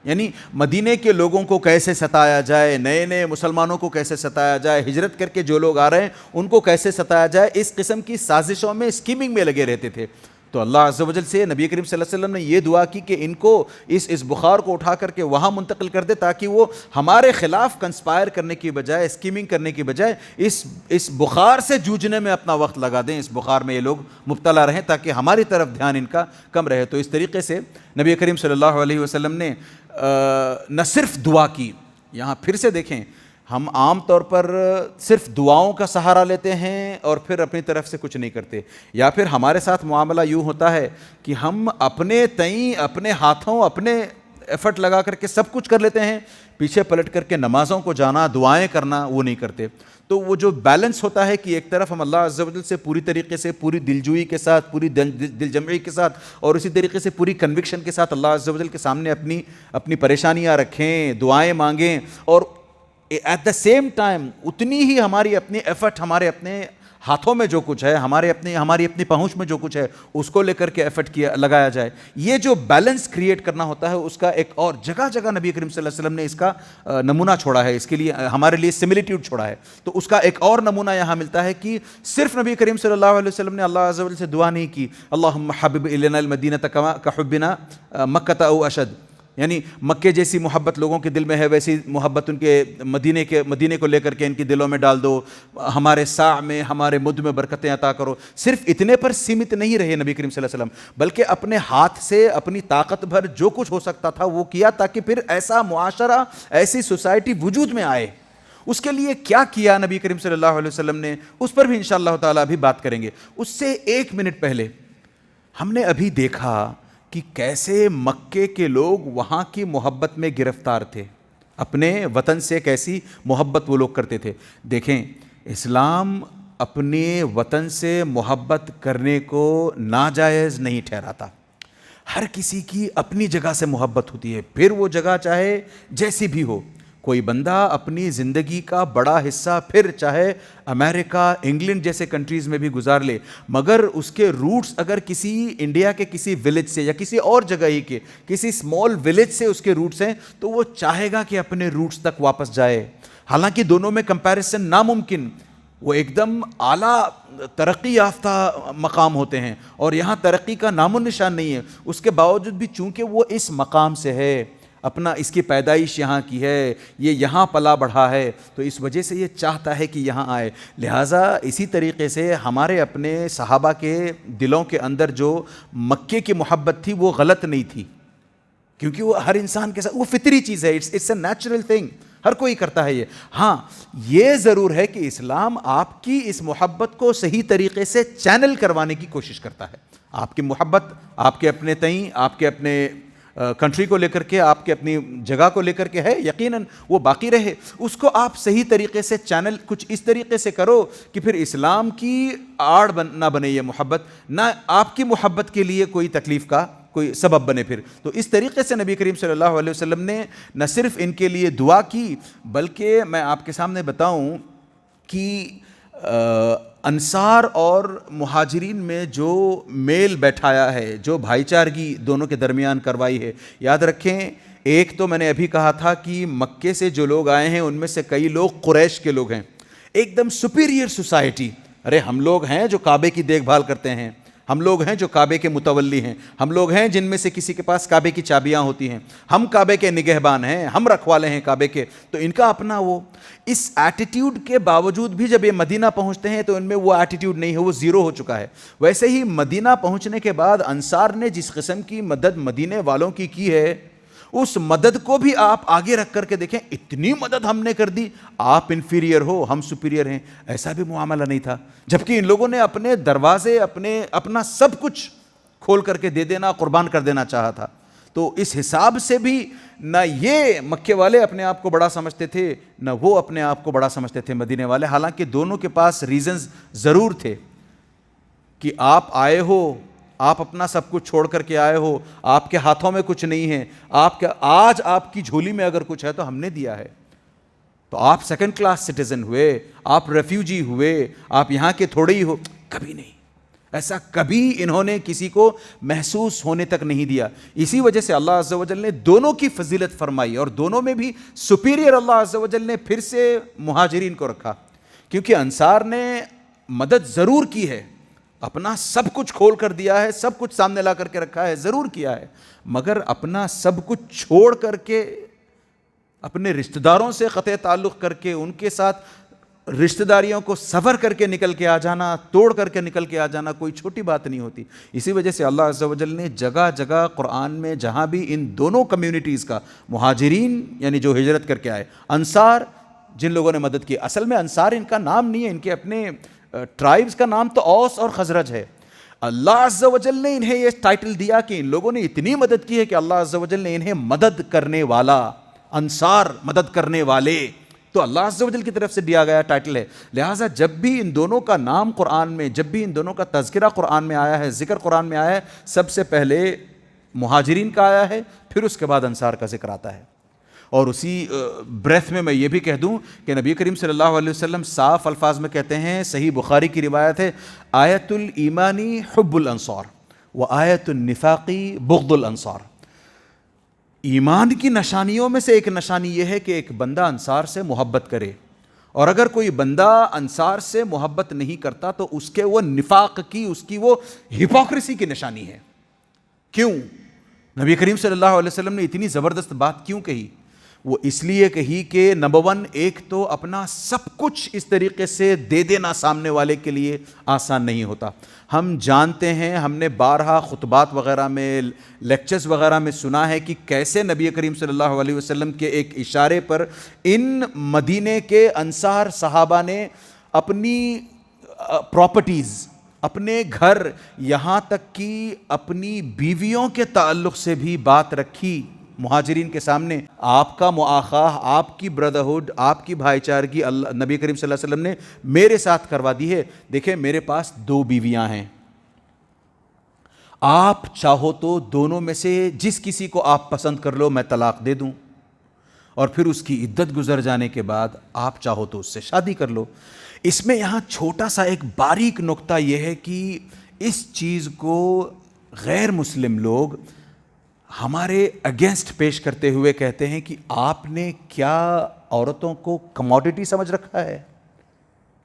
یعنی مدینے کے لوگوں کو کیسے ستایا جائے، نئے نئے مسلمانوں کو کیسے ستایا جائے، ہجرت کر کے جو لوگ آ رہے ہیں ان کو کیسے ستایا جائے، اس قسم کی سازشوں میں، اسکیمنگ میں لگے رہتے تھے۔ تو اللہ عز و جل سے نبی کریم صلی اللہ علیہ وسلم نے یہ دعا کی کہ ان کو اس بخار کو اٹھا کر کے وہاں منتقل کر دے، تاکہ وہ ہمارے خلاف کنسپائر کرنے کی بجائے، اسکیمنگ کرنے کی بجائے اس بخار سے جوجھنے میں اپنا وقت لگا دیں، اس بخار میں یہ لوگ مبتلا رہیں، تاکہ ہماری طرف دھیان ان کا کم رہے۔ تو اس طریقے سے نبی کریم صلی اللہ علیہ وسلم نے نہ صرف دعا کی، یہاں پھر سے دیکھیں ہم عام طور پر صرف دعاؤں کا سہارا لیتے ہیں اور پھر اپنی طرف سے کچھ نہیں کرتے، یا پھر ہمارے ساتھ معاملہ یوں ہوتا ہے کہ ہم اپنے تئیں، اپنے ہاتھوں، اپنے ایفرٹ لگا کر کے سب کچھ کر لیتے ہیں، پیچھے پلٹ کر کے نمازوں کو جانا، دعائیں کرنا وہ نہیں کرتے۔ تو وہ جو بیلنس ہوتا ہے کہ ایک طرف ہم اللہ عز و جل سے پوری طریقے سے، پوری دلجوئی کے ساتھ، پوری دل جمعی کے ساتھ، اور اسی طریقے سے پوری کنوکشن کے ساتھ اللہ عز و جل کے سامنے اپنی پریشانیاں رکھیں، دعائیں مانگیں، اور ایٹ دا سیم ٹائم اتنی ہی ہماری اپنی ایفرٹ، ہمارے اپنے ہاتھوں میں جو کچھ ہے، ہماری اپنی پہنچ میں جو کچھ ہے، اس کو لے کر کے ایفرٹ لگایا جائے۔ یہ جو بیلنس کریٹ کرنا ہوتا ہے، اس کا ایک اور جگہ جگہ نبی کریم صلی اللہ علیہ وسلم نے اس کا نمونہ چھوڑا ہے، اس کے لیے ہمارے لیے سملیٹیوڈ چھوڑا ہے۔ تو اس کا ایک اور نمونہ یہاں ملتا ہے کہ صرف نبی کریم صلی اللہ علیہ وسلم نے اللہ عز و جل سے دعا نہیں کی اللہم حبب الینا المدینۃ کما کحبنا مکۃ او اشد، یعنی مکے جیسی محبت لوگوں کے دل میں ہے، ویسی محبت ان کے مدینے کو لے کر کے ان کے دلوں میں ڈال دو، ہمارے ساع میں، ہمارے مد میں برکتیں عطا کرو۔ صرف اتنے پر سیمت نہیں رہے نبی کریم صلی اللہ علیہ وسلم، بلکہ اپنے ہاتھ سے اپنی طاقت بھر جو کچھ ہو سکتا تھا وہ کیا، تاکہ پھر ایسا معاشرہ، ایسی سوسائٹی وجود میں آئے۔ اس کے لیے کیا کیا نبی کریم صلی اللہ علیہ وسلم نے، اس پر بھی انشاءاللہ تعالیٰ ابھی بات کریں گے۔ اس سے ایک منٹ پہلے ہم نے ابھی دیکھا کہ کیسے مکے کے لوگ وہاں کی محبت میں گرفتار تھے، اپنے وطن سے کیسی محبت وہ لوگ کرتے تھے۔ دیکھیں اسلام اپنے وطن سے محبت کرنے کو ناجائز نہیں ٹھہراتا، ہر کسی کی اپنی جگہ سے محبت ہوتی ہے، پھر وہ جگہ چاہے جیسی بھی ہو۔ کوئی بندہ اپنی زندگی کا بڑا حصہ پھر چاہے امریکہ، انگلینڈ جیسے کنٹریز میں بھی گزار لے، مگر اس کے روٹس اگر کسی انڈیا کے کسی ولیج سے یا کسی اور جگہ ہی کے کسی اسمال ولیج سے اس کے روٹس ہیں، تو وہ چاہے گا کہ اپنے روٹس تک واپس جائے۔ حالانکہ دونوں میں کمپیریزن ناممکن، وہ ایک دم اعلیٰ ترقی یافتہ مقام ہوتے ہیں، اور یہاں ترقی کا نام و نشان نہیں ہے، اس کے باوجود بھی چونکہ وہ اس مقام سے ہے، اپنا اس کی پیدائش یہاں کی ہے، یہ یہاں پلا بڑھا ہے، تو اس وجہ سے یہ چاہتا ہے کہ یہاں آئے۔ لہٰذا اسی طریقے سے ہمارے اپنے صحابہ کے دلوں کے اندر جو مکے کی محبت تھی وہ غلط نہیں تھی، کیونکہ وہ ہر انسان کے ساتھ وہ فطری چیز ہے، اٹس اے نیچرل تھنگ، ہر کوئی کرتا ہے یہ۔ ہاں یہ ضرور ہے کہ اسلام آپ کی اس محبت کو صحیح طریقے سے چینل کروانے کی کوشش کرتا ہے۔ آپ کی محبت آپ کے اپنے تئیں، آپ کے اپنے کنٹری کو لے کر کے، آپ کے اپنی جگہ کو لے کر کے ہے، یقیناً وہ باقی رہے، اس کو آپ صحیح طریقے سے چینل کچھ اس طریقے سے کرو کہ پھر اسلام کی آڑ نہ بنے یہ محبت، نہ آپ کی محبت کے لیے کوئی تکلیف کا کوئی سبب بنے پھر۔ تو اس طریقے سے نبی کریم صلی اللہ علیہ وسلم نے نہ صرف ان کے لیے دعا کی، بلکہ میں آپ کے سامنے بتاؤں کہ انصار اور مہاجرین میں جو میل بیٹھایا ہے، جو بھائی چارگی دونوں کے درمیان کروائی ہے، یاد رکھیں ایک تو میں نے ابھی کہا تھا کہ مکے سے جو لوگ آئے ہیں ان میں سے کئی لوگ قریش کے لوگ ہیں، ایک دم سپیریئر سوسائٹی، ارے ہم لوگ ہیں جو کعبے کی دیکھ بھال کرتے ہیں، ہم لوگ ہیں جو کعبے کے متولی ہیں، ہم لوگ ہیں جن میں سے کسی کے پاس کعبے کی چابیاں ہوتی ہیں، ہم کعبے کے نگہبان ہیں، ہم رکھوالے ہیں کعبے کے، تو ان کا اپنا وہ اس ایٹیٹیوڈ کے باوجود بھی جب یہ مدینہ پہنچتے ہیں تو ان میں وہ ایٹیٹیوڈ نہیں ہے، وہ زیرو ہو چکا ہے۔ ویسے ہی مدینہ پہنچنے کے بعد انصار نے جس قسم کی مدد مدینے والوں کی ہے، اس مدد کو بھی آپ آگے رکھ کر کے دیکھیں، اتنی مدد ہم نے کر دی، آپ انفیریئر ہو ہم سپیریئر ہیں، ایسا بھی معاملہ نہیں تھا، جبکہ ان لوگوں نے اپنے دروازے اپنا سب کچھ کھول کر کے دے دینا، قربان کر دینا چاہا تھا۔ تو اس حساب سے بھی نہ یہ مکے والے اپنے آپ کو بڑا سمجھتے تھے، نہ وہ اپنے آپ کو بڑا سمجھتے تھے مدینے والے، حالانکہ دونوں کے پاس ریزنز ضرور تھے کہ آپ آئے ہو، آپ اپنا سب کچھ چھوڑ کر کے آئے ہو، آپ کے ہاتھوں میں کچھ نہیں ہے، آج آپ کی جھولی میں اگر کچھ ہے تو ہم نے دیا ہے، تو آپ سیکنڈ کلاس سٹیزن ہوئے، آپ ریفیوجی ہوئے، آپ یہاں کے تھوڑے ہی ہو، کبھی نہیں، ایسا کبھی انہوں نے کسی کو محسوس ہونے تک نہیں دیا۔ اسی وجہ سے اللہ عز و جل نے دونوں کی فضیلت فرمائی، اور دونوں میں بھی سپیریئر اللہ عز و جل نے پھر سے مہاجرین کو رکھا، کیونکہ انصار نے مدد ضرور کی ہے، اپنا سب کچھ کھول کر دیا ہے، سب کچھ سامنے لا کر کے رکھا ہے، ضرور کیا ہے، مگر اپنا سب کچھ چھوڑ کر کے، اپنے رشتہ داروں سے قطع تعلق کر کے، ان کے ساتھ رشتہ داریوں کو سفر کر کے نکل کے آ جانا، توڑ کر کے نکل کے آ جانا کوئی چھوٹی بات نہیں ہوتی۔ اسی وجہ سے اللہ عز و جل نے جگہ جگہ قرآن میں جہاں بھی ان دونوں کمیونٹیز کا، مہاجرین یعنی جو ہجرت کر کے آئے، انصار جن لوگوں نے مدد کی، اصل میں انصار ان کا نام نہیں ہے، ان کے اپنے ٹرائبز کا نام تو اوس اور خزرج ہے، اللہ عز و جل نے انہیں یہ ٹائٹل دیا کہ ان لوگوں نے اتنی مدد کی ہے کہ اللہ عز و جل نے انہیں مدد کرنے والا، انصار مدد کرنے والے، تو اللہ عز و جل کی طرف سے دیا گیا ٹائٹل ہے۔ لہٰذا جب بھی ان دونوں کا نام قرآن میں، جب بھی ان دونوں کا تذکرہ قرآن میں آیا ہے، ذکر قرآن میں آیا ہے، سب سے پہلے مہاجرین کا آیا ہے، پھر اس کے بعد انصار کا ذکر آتا ہے۔ اور اسی بریتھ میں یہ بھی کہہ دوں کہ نبی کریم صلی اللہ علیہ وسلم صاف الفاظ میں کہتے ہیں، صحیح بخاری کی روایت ہے، آیت الایمانی حب الانصار و آیت النفاقی بغض الانصار۔ ایمان کی نشانیوں میں سے ایک نشانی یہ ہے کہ ایک بندہ انصار سے محبت کرے، اور اگر کوئی بندہ انصار سے محبت نہیں کرتا تو اس کے وہ نفاق کی، اس کی وہ ہپوکریسی کی نشانی ہے۔ کیوں؟ نبی کریم صلی اللہ علیہ وسلم نے اتنی زبردست بات کیوں کہی؟ وہ اس لیے کہی کہ نمبر 1، ایک تو اپنا سب کچھ اس طریقے سے دے دینا سامنے والے کے لیے آسان نہیں ہوتا۔ ہم جانتے ہیں، ہم نے بارہا خطبات وغیرہ میں، لیکچرز وغیرہ میں سنا ہے کہ کیسے نبی کریم صلی اللہ علیہ وسلم کے ایک اشارے پر ان مدینے کے انصار صحابہ نے اپنی پراپرٹیز، اپنے گھر، یہاں تک کہ اپنی بیویوں کے تعلق سے بھی بات رکھی مہاجرین کے سامنے۔ آپ کا مؤاخاہ، آپ کی بردرہڈ، آپ کی بھائی چارگی نبی کریم صلی اللہ علیہ وسلم نے میرے ساتھ کروا دی ہے۔ دیکھیں میرے پاس 2 بیویاں ہیں، آپ چاہو تو دونوں میں سے جس کسی کو آپ پسند کر لو، میں طلاق دے دوں، اور پھر اس کی عدت گزر جانے کے بعد آپ چاہو تو اس سے شادی کر لو۔ اس میں یہاں چھوٹا سا ایک باریک نقطہ یہ ہے کہ اس چیز کو غیر مسلم لوگ ہمارے اگینسٹ پیش کرتے ہوئے کہتے ہیں کہ آپ نے کیا عورتوں کو کموڈٹی سمجھ رکھا ہے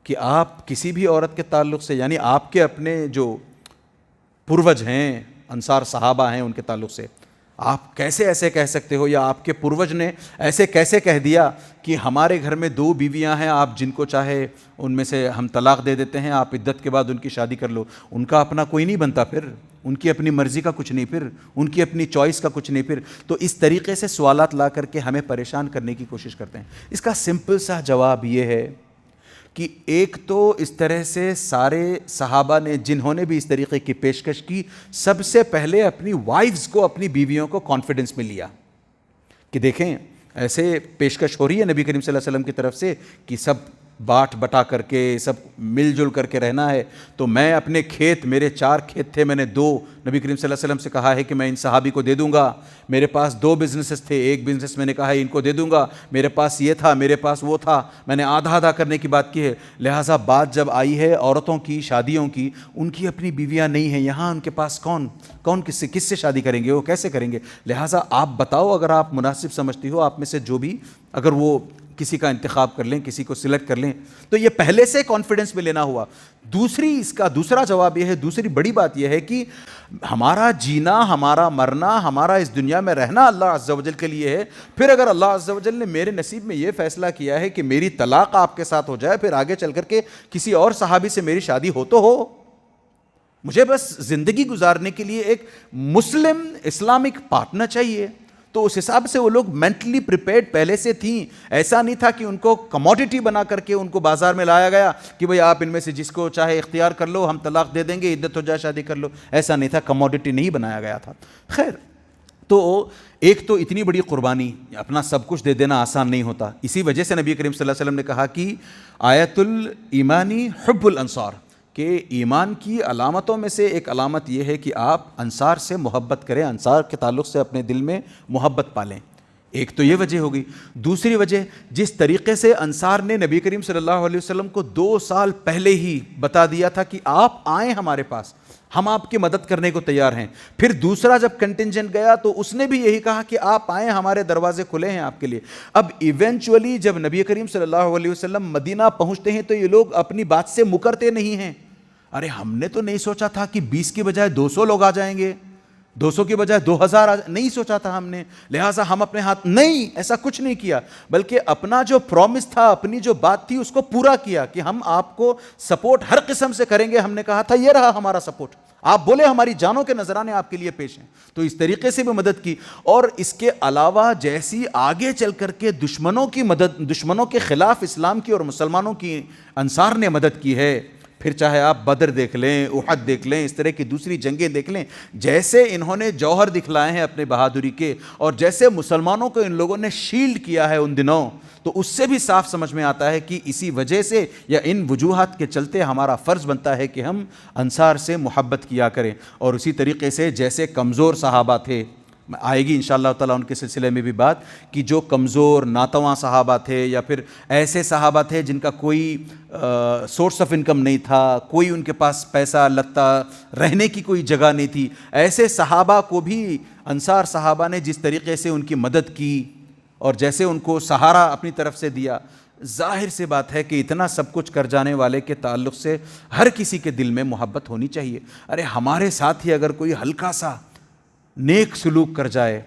کہ آپ کسی بھی عورت کے تعلق سے، یعنی آپ کے اپنے جو پروج ہیں، انصار صحابہ ہیں، ان کے تعلق سے آپ کیسے ایسے کہہ سکتے ہو، یا آپ کے پروج نے ایسے کیسے کہہ دیا کہ ہمارے گھر میں 2 بیویاں ہیں، آپ جن کو چاہے ان میں سے ہم طلاق دے دیتے ہیں، آپ عدت کے بعد ان کی شادی کر لو. ان کا اپنا کوئی نہیں بنتا، پھر ان کی اپنی مرضی کا کچھ نہیں، پھر ان کی اپنی چوائس کا کچھ نہیں. پھر تو اس طریقے سے سوالات لا کر کے ہمیں پریشان کرنے کی کوشش کرتے ہیں. اس کا سمپل سا جواب یہ ہے کہ ایک تو اس طرح سے سارے صحابہ نے جنہوں نے بھی اس طریقے کی پیشکش کی، سب سے پہلے اپنی وائفز کو، اپنی بیویوں کو کانفیڈنس میں لیا کہ دیکھیں ایسے پیشکش ہو رہی ہے نبی کریم صلی اللہ علیہ وسلم کی طرف سے کہ سب بانٹ بٹا کر کے سب مل جل کر کے رہنا ہے. تو میں اپنے کھیت، میرے 4 کھیت تھے، میں نے 2 نبی کریم صلی اللہ علیہ وسلم سے کہا ہے کہ میں ان صحابی کو دے دوں گا. میرے پاس 2 بزنسز تھے، ایک بزنس میں نے کہا ہے ان کو دے دوں گا، میرے پاس یہ تھا، میرے پاس وہ تھا، میں نے آدھا آدھا کرنے کی بات کی ہے. لہٰذا بات جب آئی ہے عورتوں کی شادیوں کی، ان کی اپنی بیویاں نہیں ہیں یہاں، ان کے پاس کون کس سے شادی کریں گے، وہ کیسے کریں گے؟ لہٰذا آپ بتاؤ، اگر آپ مناسب سمجھتی ہو آپ میں سے جو بھی، اگر وہ کسی کا انتخاب کر لیں، کسی کو سلیکٹ کر لیں. تو یہ پہلے سے کانفیڈنس میں لینا ہوا. اس کا دوسرا جواب یہ ہے، دوسری بڑی بات یہ ہے کہ ہمارا جینا، ہمارا مرنا، ہمارا اس دنیا میں رہنا اللہ عز و جل کے لیے ہے. پھر اگر اللہ عز و جل نے میرے نصیب میں یہ فیصلہ کیا ہے کہ میری طلاق آپ کے ساتھ ہو جائے، پھر آگے چل کر کے کسی اور صحابی سے میری شادی ہو تو ہو، مجھے بس زندگی گزارنے کے لیے ایک مسلم اسلامک پارٹنر چاہیے. تو اس حساب سے وہ لوگ مینٹلی پریپیئرڈ پہلے سے تھیں. ایسا نہیں تھا کہ ان کو کموڈٹی بنا کر کے ان کو بازار میں لایا گیا کہ بھئی آپ ان میں سے جس کو چاہے اختیار کر لو، ہم طلاق دے دیں گے، عدت ہو جائے شادی کر لو. ایسا نہیں تھا، کموڈٹی نہیں بنایا گیا تھا. خیر، تو ایک تو اتنی بڑی قربانی، اپنا سب کچھ دے دینا آسان نہیں ہوتا. اسی وجہ سے نبی کریم صلی اللہ علیہ وسلم نے کہا کہ آیت الایمانی حب الانصار، کہ ایمان کی علامتوں میں سے ایک علامت یہ ہے کہ آپ انصار سے محبت کریں، انصار کے تعلق سے اپنے دل میں محبت پالیں. ایک تو یہ وجہ ہوگی. دوسری وجہ، جس طریقے سے انصار نے نبی کریم صلی اللہ علیہ وسلم کو 2 سال پہلے ہی بتا دیا تھا کہ آپ آئیں ہمارے پاس، ہم آپ کی مدد کرنے کو تیار ہیں. پھر دوسرا جب کنٹنجنٹ گیا تو اس نے بھی یہی کہا کہ آپ آئیں، ہمارے دروازے کھلے ہیں آپ کے لیے. اب ایونچولی جب نبی کریم صلی اللہ علیہ وسلم مدینہ پہنچتے ہیں تو یہ لوگ اپنی بات سے مکرتے نہیں ہیں. ارے ہم نے تو نہیں سوچا تھا کہ 20 کی بجائے 200 لوگ آ جائیں گے، 200 کی بجائے 2000 نہیں سوچا تھا ہم نے، لہٰذا ہم اپنے ہاتھ نہیں، ایسا کچھ نہیں کیا، بلکہ اپنا جو پرومس تھا، اپنی جو بات تھی اس کو پورا کیا کہ ہم آپ کو سپورٹ ہر قسم سے کریں گے. ہم نے کہا تھا یہ رہا ہمارا سپورٹ، آپ بولے ہماری جانوں کے نذرانے آپ کے لیے پیش ہیں. تو اس طریقے سے بھی مدد کی. اور اس کے علاوہ جیسی آگے چل کر کے دشمنوں کی مدد، دشمنوں کے خلاف اسلام کی اور مسلمانوں کی انصار نے مدد کی ہے. پھر چاہے آپ بدر دیکھ لیں، احد دیکھ لیں، اس طرح کی دوسری جنگیں دیکھ لیں، جیسے انہوں نے جوہر دکھلائے ہیں اپنے بہادری کے، اور جیسے مسلمانوں کو ان لوگوں نے شیلڈ کیا ہے ان دنوں، تو اس سے بھی صاف سمجھ میں آتا ہے کہ اسی وجہ سے یا ان وجوہات کے چلتے ہمارا فرض بنتا ہے کہ ہم انصار سے محبت کیا کریں. اور اسی طریقے سے جیسے کمزور صحابہ تھے، آئے گی انشاءاللہ تعالیٰ ان کے سلسلے میں بھی بات، کہ جو کمزور ناتواں صحابہ تھے یا پھر ایسے صحابہ تھے جن کا کوئی سورس آف انکم نہیں تھا، کوئی ان کے پاس پیسہ لتا رہنے کی کوئی جگہ نہیں تھی، ایسے صحابہ کو بھی انصار صحابہ نے جس طریقے سے ان کی مدد کی اور جیسے ان کو سہارا اپنی طرف سے دیا، ظاہر سی بات ہے کہ اتنا سب کچھ کر جانے والے کے تعلق سے ہر کسی کے دل میں محبت ہونی چاہیے. ارے ہمارے ساتھ ہی اگر کوئی ہلکا سا نیک سلوک کر جائے،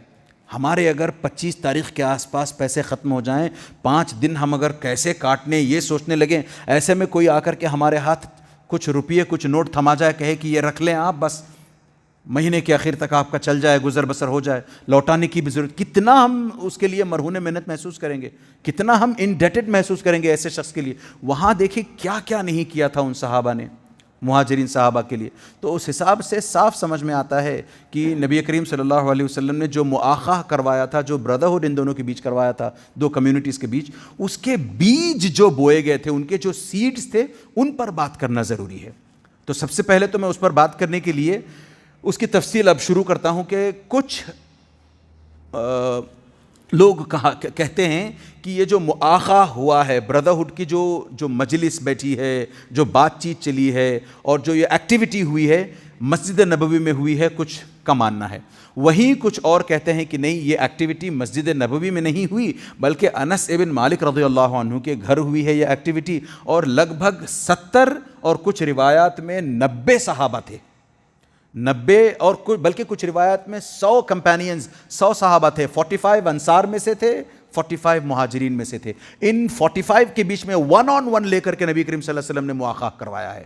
ہمارے اگر 25 تاریخ کے آس پاس پیسے ختم ہو جائیں، 5 دن ہم اگر کیسے کاٹنے یہ سوچنے لگیں، ایسے میں کوئی آ کر کے ہمارے ہاتھ کچھ روپیے کچھ نوٹ تھما جائے، کہے کہ یہ رکھ لیں آپ، بس مہینے کے آخر تک آپ کا چل جائے، گزر بسر ہو جائے، لوٹانے کی بھی ضرورت، کتنا ہم اس کے لیے مرہون محنت محسوس کریں گے، کتنا ہم انڈیٹڈ محسوس کریں گے ایسے شخص کے لیے. وہاں دیکھیں کیا کیا نہیں کیا تھا ان صحابہ نے، مہاجرین صحابہ کے لیے. تو اس حساب سے صاف سمجھ میں آتا ہے کہ نبی کریم صلی اللہ علیہ وسلم نے جو مؤاخاہ کروایا تھا، جو بردرہڈ ان دونوں کے بیچ کروایا تھا، 2 کمیونٹیز کے بیچ، اس کے بیج جو بوئے گئے تھے، ان کے جو سیڈز تھے، ان پر بات کرنا ضروری ہے. تو سب سے پہلے تو میں اس پر بات کرنے کے لیے اس کی تفصیل اب شروع کرتا ہوں کہ کچھ لوگ کہتے ہیں کہ یہ جو مؤاخاہ ہوا ہے، بردرہڈ کی جو مجلس بیٹھی ہے، جو بات چیت چلی ہے اور جو یہ ایکٹیویٹی ہوئی ہے، مسجد نبوی میں ہوئی ہے، کچھ کا ماننا ہے. وہیں کچھ اور کہتے ہیں کہ نہیں، یہ ایکٹیویٹی مسجد نبوی میں نہیں ہوئی بلکہ انس ابن مالک رضی اللہ عنہ کے گھر ہوئی ہے یہ ایکٹیویٹی. اور لگ بھگ 70 اور کچھ روایات میں 90 صحابہ تھے 90 اور بلکہ کچھ روایات میں 100 کمپینینز، 100 صحابہ تھے، 45 انصار میں سے تھے، 45 مہاجرین میں سے تھے. ان 45 کے بیچ میں 1 on 1 لے کر کے نبی کریم صلی اللہ علیہ وسلم نے مواخاہ کروایا ہے.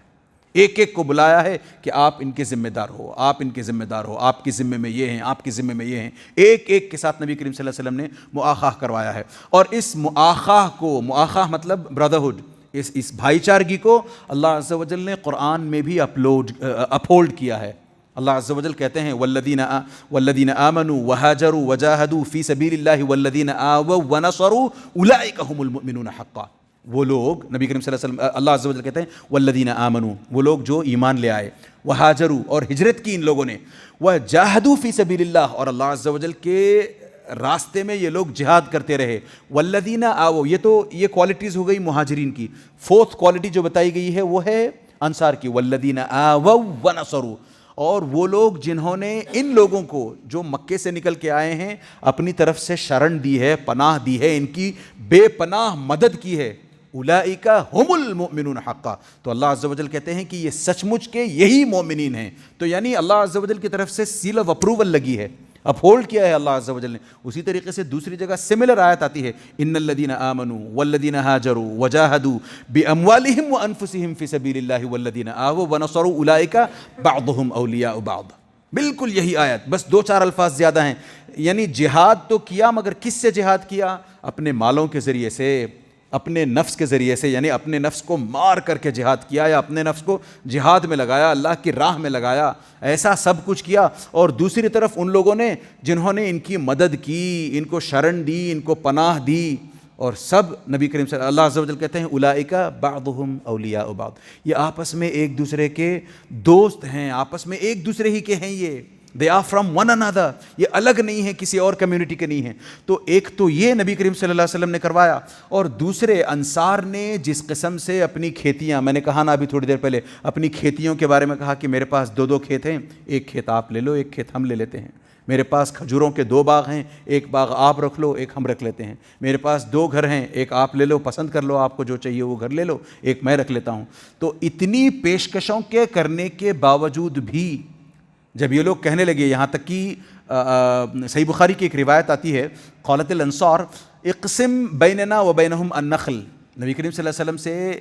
ایک ایک کو بلایا ہے کہ آپ ان کے ذمہ دار ہو، آپ ان کے ذمہ دار ہو، آپ کے ذمے میں یہ ہیں، آپ کے ذمے میں یہ ہیں. ایک ایک کے ساتھ نبی کریم صلی اللہ علیہ وسلم نے مواخاہ کروایا ہے. اور اس مواخاہ کو، مواخاہ مطلب بردرہڈ، اس بھائی چارگی کو اللہ عز و جل نے قرآن میں بھی اپہولڈ کیا ہے. اللہ عز و جل کہتے ہیں والذین آمنوا وہاجروا وجاہدوا فی سبیل اللہ والذین آووا ونصروا اولئک هم المؤمنون حقا. وہ لوگ، نبی کریم صلی اللہ علیہ وسلم، اللہ عز و جل کہتے ہیں والذین آمنوا، وہ لوگ جو ایمان لے آئے، وہاجروا اور ہجرت کی ان لوگوں نے، وجاہدوا فی سبیل اللہ اور اللہ عز و جل کے راستے میں یہ لوگ جہاد کرتے رہے. والذین آووا، یہ کوالٹیز ہو گئی مہاجرین کی. فورتھ کوالٹی جو بتائی گئی ہے وہ ہے انصار کی، والذین آووا ونصروا، اور وہ لوگ جنہوں نے ان لوگوں کو جو مکے سے نکل کے آئے ہیں اپنی طرف سے شرن دی ہے، پناہ دی ہے، ان کی بے پناہ مدد کی ہے. اولئک هم المؤمنون حقا. تو اللہ عز و جل کہتے ہیں کہ یہ سچ مچ کے یہی مومنین ہیں. تو یعنی اللہ عز و جل کی طرف سے سیل آف اپروول لگی ہے، اپہولڈ کیا ہے اللہ عز و جل نے. اسی طریقے سے دوسری جگہ سملر آیت آتی ہے، ان الذین آمنوا والذین ہاجروا وجاہدوا باموالہم وانفسہم فی سبیل اللہ والذین آووا ونصروا اولئک بعضهم اولیاء بعض. بالکل یہی آیت، بس 2-4 الفاظ زیادہ ہیں. یعنی جہاد تو کیا، مگر کس سے جہاد کیا؟ اپنے مالوں کے ذریعے سے، اپنے نفس کے ذریعے سے، یعنی اپنے نفس کو مار کر کے جہاد کیا، یا اپنے نفس کو جہاد میں لگایا، اللہ کی راہ میں لگایا، ایسا سب کچھ کیا. اور دوسری طرف ان لوگوں نے جنہوں نے ان کی مدد کی، ان کو شرن دی، ان کو پناہ دی، اور سب نبی کریم صلی اللہ عز و جل کہتے ہیں اولئک بعضهم اولیاء بعض. یہ آپس میں ایک دوسرے کے دوست ہیں، آپس میں ایک دوسرے ہی کے ہیں. یہ they are from one another. یہ الگ نہیں ہیں، کسی اور کمیونٹی کے نہیں ہیں. تو ایک تو یہ نبی کریم صلی اللہ علیہ وسلم نے کروایا، اور دوسرے انصار نے جس قسم سے اپنی کھیتیاں، میں نے کہا نا ابھی تھوڑی دیر پہلے، اپنی کھیتیوں کے بارے میں کہا کہ میرے پاس 2 کھیت ہیں، ایک کھیت آپ لے لو، ایک کھیت ہم لے لیتے ہیں. میرے پاس کھجوروں کے 2 باغ ہیں، ایک باغ آپ رکھ لو، ایک ہم رکھ لیتے ہیں. میرے پاس 2 گھر ہیں، ایک آپ لے لو، پسند کر لو، آپ کو جو چاہیے وہ گھر لے لو، ایک میں رکھ لیتا ہوں. تو اتنی پیشکشوں کے کرنے کے باوجود بھی جب یہ لوگ کہنے لگے، یہاں تک کہ صحیح بخاری کی ایک روایت آتی ہے، قالت الانصار اقسم بیننا و بینہم النخل. نبی کریم صلی اللہ علیہ وسلم سے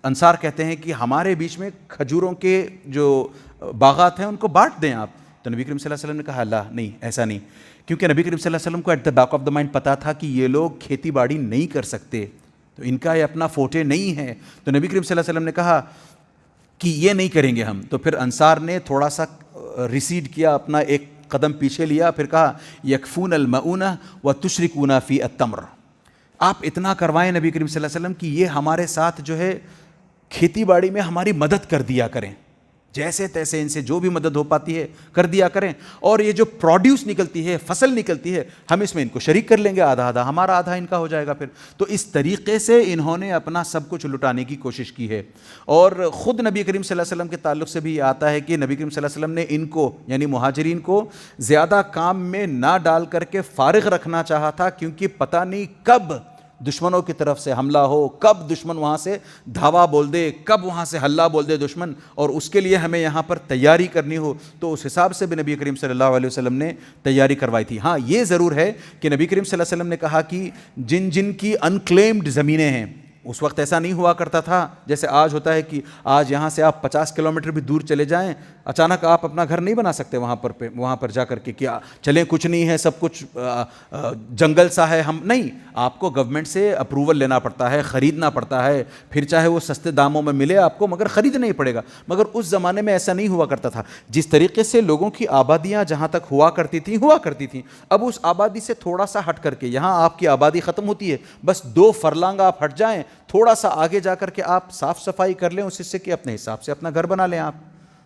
انصار کہتے ہیں کہ ہمارے بیچ میں کھجوروں کے جو باغات ہیں ان کو بانٹ دیں آپ. تو نبی کریم صلی اللہ علیہ وسلم نے کہا اللہ نہیں، ایسا نہیں. کیونکہ نبی کریم صلی اللہ علیہ وسلم کو at the back of the mind پتہ تھا کہ یہ لوگ کھیتی باڑی نہیں کر سکتے، تو ان کا یہ اپنا فوٹے نہیں ہے. تو نبی کریم صلی اللہ علیہ وسلم نے کہا کہ یہ نہیں کریں گے ہم. تو پھر انصار نے تھوڑا سا ریسیڈ کیا، اپنا ایک قدم پیچھے لیا، پھر کہا یکفون المؤونہ وتشرکون فی التمر. آپ اتنا کروائیں نبی کریم صلی اللہ علیہ وسلم کہ یہ ہمارے ساتھ جو ہے کھیتی باڑی میں ہماری مدد کر دیا کریں، جیسے تیسے ان سے جو بھی مدد ہو پاتی ہے کر دیا کریں. اور یہ جو پروڈیوس نکلتی ہے، فصل نکلتی ہے، ہم اس میں ان کو شریک کر لیں گے، آدھا آدھا ہمارا، آدھا ان کا ہو جائے گا پھر. تو اس طریقے سے انہوں نے اپنا سب کچھ لٹانے کی کوشش کی ہے. اور خود نبی کریم صلی اللہ علیہ وسلم کے تعلق سے بھی یہ آتا ہے کہ نبی کریم صلی اللہ علیہ وسلم نے ان کو، یعنی مہاجرین کو، زیادہ کام میں نہ ڈال کر کے فارغ رکھنا چاہا تھا، کیونکہ پتہ نہیں کب دشمنوں کی طرف سے حملہ ہو، کب دشمن وہاں سے دھاوا بول دے، کب وہاں سے حلہ بول دے دشمن، اور اس کے لیے ہمیں یہاں پر تیاری کرنی ہو. تو اس حساب سے بھی نبی کریم صلی اللہ علیہ وسلم نے تیاری کروائی تھی. ہاں یہ ضرور ہے کہ نبی کریم صلی اللہ علیہ وسلم نے کہا کہ جن جن کی انکلیمڈ زمینیں ہیں، اس وقت ایسا نہیں ہوا کرتا تھا جیسے آج ہوتا ہے کہ آج یہاں سے آپ 50 کلومیٹر بھی دور چلے جائیں، اچانک آپ اپنا گھر نہیں بنا سکتے وہاں پر جا کر کے کیا چلیں کچھ نہیں ہے، سب کچھ جنگل سا ہے. ہم نہیں، آپ کو گورنمنٹ سے اپروول لینا پڑتا ہے، خریدنا پڑتا ہے، پھر چاہے وہ سستے داموں میں ملے آپ کو، مگر خریدنا ہی پڑے گا. مگر اس زمانے میں ایسا نہیں ہوا کرتا تھا. جس طریقے سے لوگوں کی آبادیاں جہاں تک ہوا کرتی تھیں، اب اس آبادی سے تھوڑا سا ہٹ کر کے یہاں آپ کی آبادی ختم ہوتی ہے، بس 2 فرلانگ آپ ہٹ جائیں، تھوڑا سا آگے جا کر کے آپ صاف صفائی کر لیں اس حصے کی، اپنے حساب سے اپنا گھر بنا لیں آپ.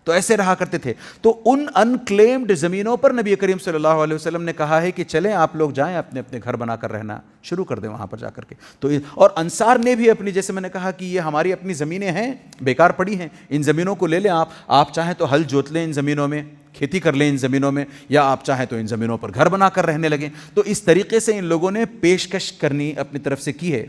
تو ایسے رہا کرتے تھے. تو ان انکلیمڈ زمینوں پر نبی کریم صلی اللہ علیہ وسلم نے کہا ہے کہ چلیں آپ لوگ جائیں، اپنے اپنے گھر بنا کر رہنا شروع کر دیں وہاں پر جا کر کے. تو اور انصار نے بھی اپنی، جیسے میں نے کہا کہ یہ ہماری اپنی زمینیں ہیں، بیکار پڑی ہیں، ان زمینوں کو لے لیں آپ چاہیں تو ہل جوت لیں ان زمینوں میں، کھیتی کر لیں ان زمینوں میں، یا آپ چاہیں تو ان زمینوں پر گھر بنا کر رہنے لگیں۔ تو اس طریقے سے ان لوگوں نے پیشکش کرنی اپنی طرف سے کی ہے،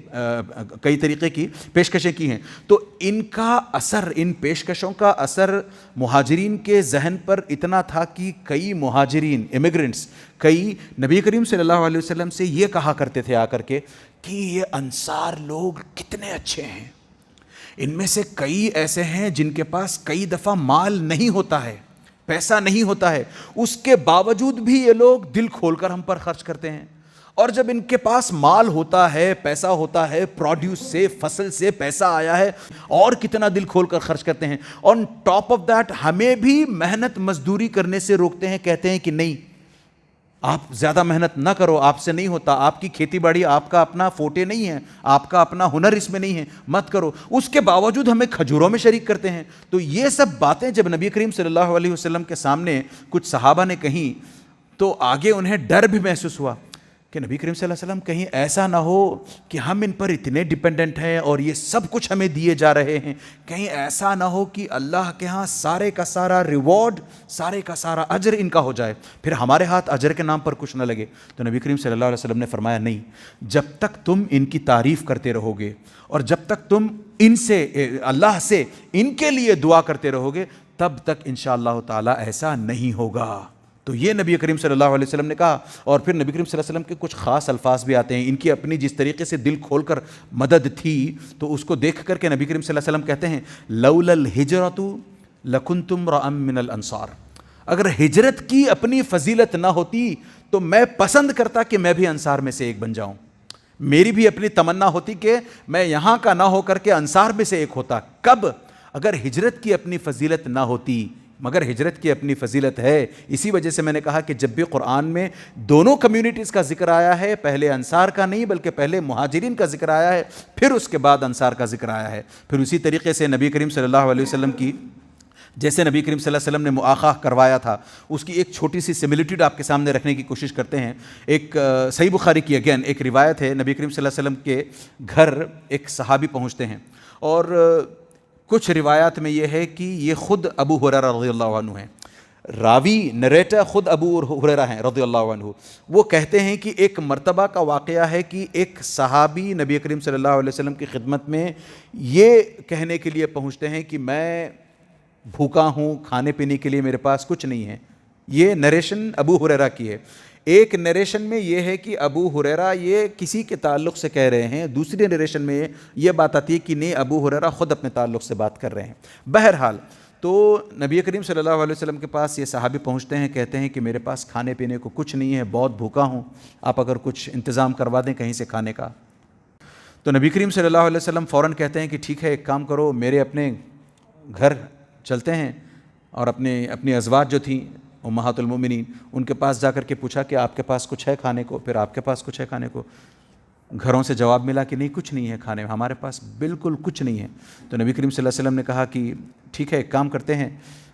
کئی طریقے کی پیشکشیں کی ہیں۔ تو ان کا اثر، ان پیشکشوں کا اثر مہاجرین کے ذہن پر اتنا تھا کہ کئی مہاجرین امیگرنٹس، کئی نبی کریم صلی اللہ علیہ وسلم سے یہ کہا کرتے تھے آ کر کے کہ یہ انصار لوگ کتنے اچھے ہیں، ان میں سے کئی ایسے ہیں جن کے پاس کئی دفعہ مال نہیں ہوتا ہے، پیسہ نہیں ہوتا ہے، اس کے باوجود بھی یہ لوگ دل کھول کر ہم پر خرچ کرتے ہیں، اور جب ان کے پاس مال ہوتا ہے، پیسہ ہوتا ہے، پروڈیوس سے، فصل سے پیسہ آیا ہے، اور کتنا دل کھول کر خرچ کرتے ہیں۔ آن ٹاپ آف دیٹ ہمیں بھی محنت مزدوری کرنے سے روکتے ہیں، کہتے ہیں کہ نہیں آپ زیادہ محنت نہ کرو، آپ سے نہیں ہوتا، آپ کی کھیتی باڑی آپ کا اپنا فوٹے نہیں ہے، آپ کا اپنا ہنر اس میں نہیں ہے، مت کرو۔ اس کے باوجود ہمیں کھجوروں میں شریک کرتے ہیں۔ تو یہ سب باتیں جب نبی کریم صلی اللہ علیہ وسلم کے سامنے کچھ صحابہ نے کہیں تو آگے انہیں ڈر بھی محسوس ہوا کہ نبی کریم صلی اللہ علیہ وسلم کہیں ایسا نہ ہو کہ ہم ان پر اتنے ڈیپینڈنٹ ہیں اور یہ سب کچھ ہمیں دیے جا رہے ہیں، کہیں ایسا نہ ہو کہ اللہ کے ہاں سارے کا سارا ریوارڈ، سارے کا سارا اجر ان کا ہو جائے، پھر ہمارے ہاتھ اجر کے نام پر کچھ نہ لگے۔ تو نبی کریم صلی اللہ علیہ وسلم نے فرمایا نہیں، جب تک تم ان کی تعریف کرتے رہو گے اور جب تک تم ان سے، اللہ سے ان کے لیے دعا کرتے رہو گے، تب تک انشاءاللہ تعالی ایسا نہیں ہوگا۔ تو یہ نبی کریم صلی اللہ علیہ وسلم نے کہا، اور پھر نبی کریم صلی اللہ علیہ وسلم کے کچھ خاص الفاظ بھی آتے ہیں، ان کی اپنی جس طریقے سے دل کھول کر مدد تھی تو اس کو دیکھ کر کے نبی کریم صلی اللہ علیہ وسلم کہتے ہیں لولا الہجرۃ لکنتم امرأ من الانصار، اگر ہجرت کی اپنی فضیلت نہ ہوتی تو میں پسند کرتا کہ میں بھی انصار میں سے ایک بن جاؤں، میری بھی اپنی تمنا ہوتی کہ میں یہاں کا نہ ہو کر کے انصار میں سے ایک ہوتا۔ کب؟ اگر ہجرت کی اپنی فضیلت نہ ہوتی، مگر ہجرت کی اپنی فضیلت ہے۔ اسی وجہ سے میں نے کہا کہ جب بھی قرآن میں دونوں کمیونٹیز کا ذکر آیا ہے، پہلے انصار کا نہیں بلکہ پہلے مہاجرین کا ذکر آیا ہے، پھر اس کے بعد انصار کا ذکر آیا ہے۔ پھر اسی طریقے سے نبی کریم صلی اللہ علیہ وسلم کی، جیسے نبی کریم صلی اللہ علیہ وسلم نے مؤاخاہ کروایا تھا، اس کی ایک چھوٹی سی سملٹیوڈ آپ کے سامنے رکھنے کی کوشش کرتے ہیں۔ ایک صحیح بخاری کی اگین ایک روایت ہے، نبی کریم صلی اللہ علیہ وسلم کے گھر ایک صحابی پہنچتے ہیں، اور کچھ روایات میں یہ ہے کہ یہ خود ابو ہریرہ رضی اللہ عنہ ہیں، راوی نریٹر خود ابو ہریرہ ہیں رضی اللہ عنہ۔ وہ کہتے ہیں کہ ایک مرتبہ کا واقعہ ہے کہ ایک صحابی نبی کریم صلی اللہ علیہ وسلم کی خدمت میں یہ کہنے کے لیے پہنچتے ہیں کہ میں بھوکا ہوں، کھانے پینے کے لیے میرے پاس کچھ نہیں ہے۔ یہ نریشن ابو ہریرہ کی ہے۔ ایک نریشن میں یہ ہے کہ ابو ہریرہ یہ کسی کے تعلق سے کہہ رہے ہیں، دوسری نریشن میں یہ بات آتی ہے کہ نہیں، ابو ہریرہ خود اپنے تعلق سے بات کر رہے ہیں۔ بہرحال تو نبی کریم صلی اللہ علیہ وسلم کے پاس یہ صحابی پہنچتے ہیں، کہتے ہیں کہ میرے پاس کھانے پینے کو کچھ نہیں ہے، بہت بھوکا ہوں، آپ اگر کچھ انتظام کروا دیں کہیں سے کھانے کا۔ تو نبی کریم صلی اللہ علیہ وسلم فوراً کہتے ہیں کہ ٹھیک ہے، ایک کام کرو، میرے اپنے گھر چلتے ہیں، اور اپنی ازواج جو تھیں امہات المومنین، ان کے پاس جا کر کے پوچھا کہ آپ کے پاس کچھ ہے کھانے کو؟ پھر آپ کے پاس کچھ ہے کھانے کو؟ گھروں سے جواب ملا کہ نہیں، کچھ نہیں ہے کھانے میں، ہمارے پاس بالکل کچھ نہیں ہے۔ تو نبی کریم صلی اللہ علیہ وسلم نے کہا کہ ٹھیک ہے، ایک کام کرتے ہیں،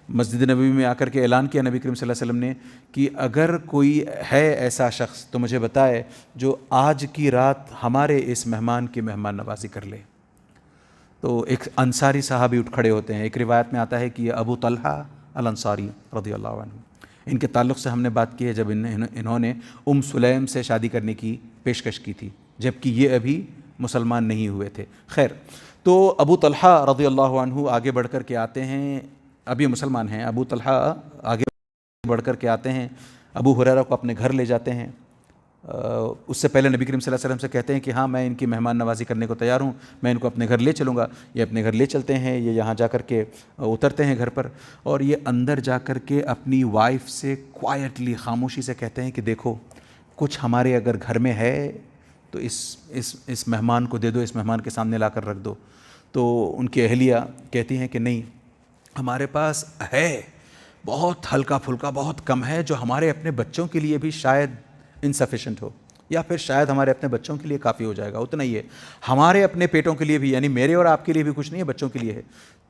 مسجد نبوی میں آ کر کے اعلان کیا نبی کریم صلی اللہ علیہ وسلم نے کہ اگر کوئی ہے ایسا شخص تو مجھے بتائے جو آج کی رات ہمارے اس مہمان کی مہمان نوازی کر لے۔ تو ایک انصاری صحابی اٹھ کھڑے ہوتے ہیں۔ ایک روایت میں آتا ہے کہ یہ ابو طلحہ الانصاری رضی اللہ عنہ، ان کے تعلق سے ہم نے بات کی ہے جب انہوں نے سلیم سے شادی کرنے کی پیشکش کی تھی، جبکہ یہ ابھی مسلمان نہیں ہوئے تھے۔ خیر، تو ابو طلحہ رضی اللہ عنہ آگے بڑھ کر کے آتے ہیں، ابھی مسلمان ہیں، ابو طلحہ آگے بڑھ کر کے آتے ہیں، ابو ہریرہ کو اپنے گھر لے جاتے ہیں۔ اس سے پہلے نبی کریم صلی اللہ علیہ وسلم سے کہتے ہیں کہ ہاں، میں ان کی مہمان نوازی کرنے کو تیار ہوں، میں ان کو اپنے گھر لے چلوں گا۔ یہ اپنے گھر لے چلتے ہیں، یہ یہاں جا کر کے اترتے ہیں گھر پر، اور یہ اندر جا کر کے اپنی وائف سے کوائٹلی، خاموشی سے کہتے ہیں کہ دیکھو، کچھ ہمارے اگر گھر میں ہے تو اس مہمان کو دے دو، اس مہمان کے سامنے لا کر رکھ دو۔ تو ان کی اہلیہ کہتی ہیں کہ نہیں، ہمارے پاس ہے، بہت ہلکا پھلکا، بہت کم ہے، جو ہمارے اپنے بچوں کے لیے بھی شاید انسفیشینٹ ہو، یا پھر شاید ہمارے اپنے بچوں کے لیے کافی ہو جائے گا، اتنا ہی ہے، ہمارے اپنے پیٹوں کے لیے بھی، یعنی میرے اور آپ کے لیے بھی کچھ نہیں ہے، بچوں کے لیے ہے۔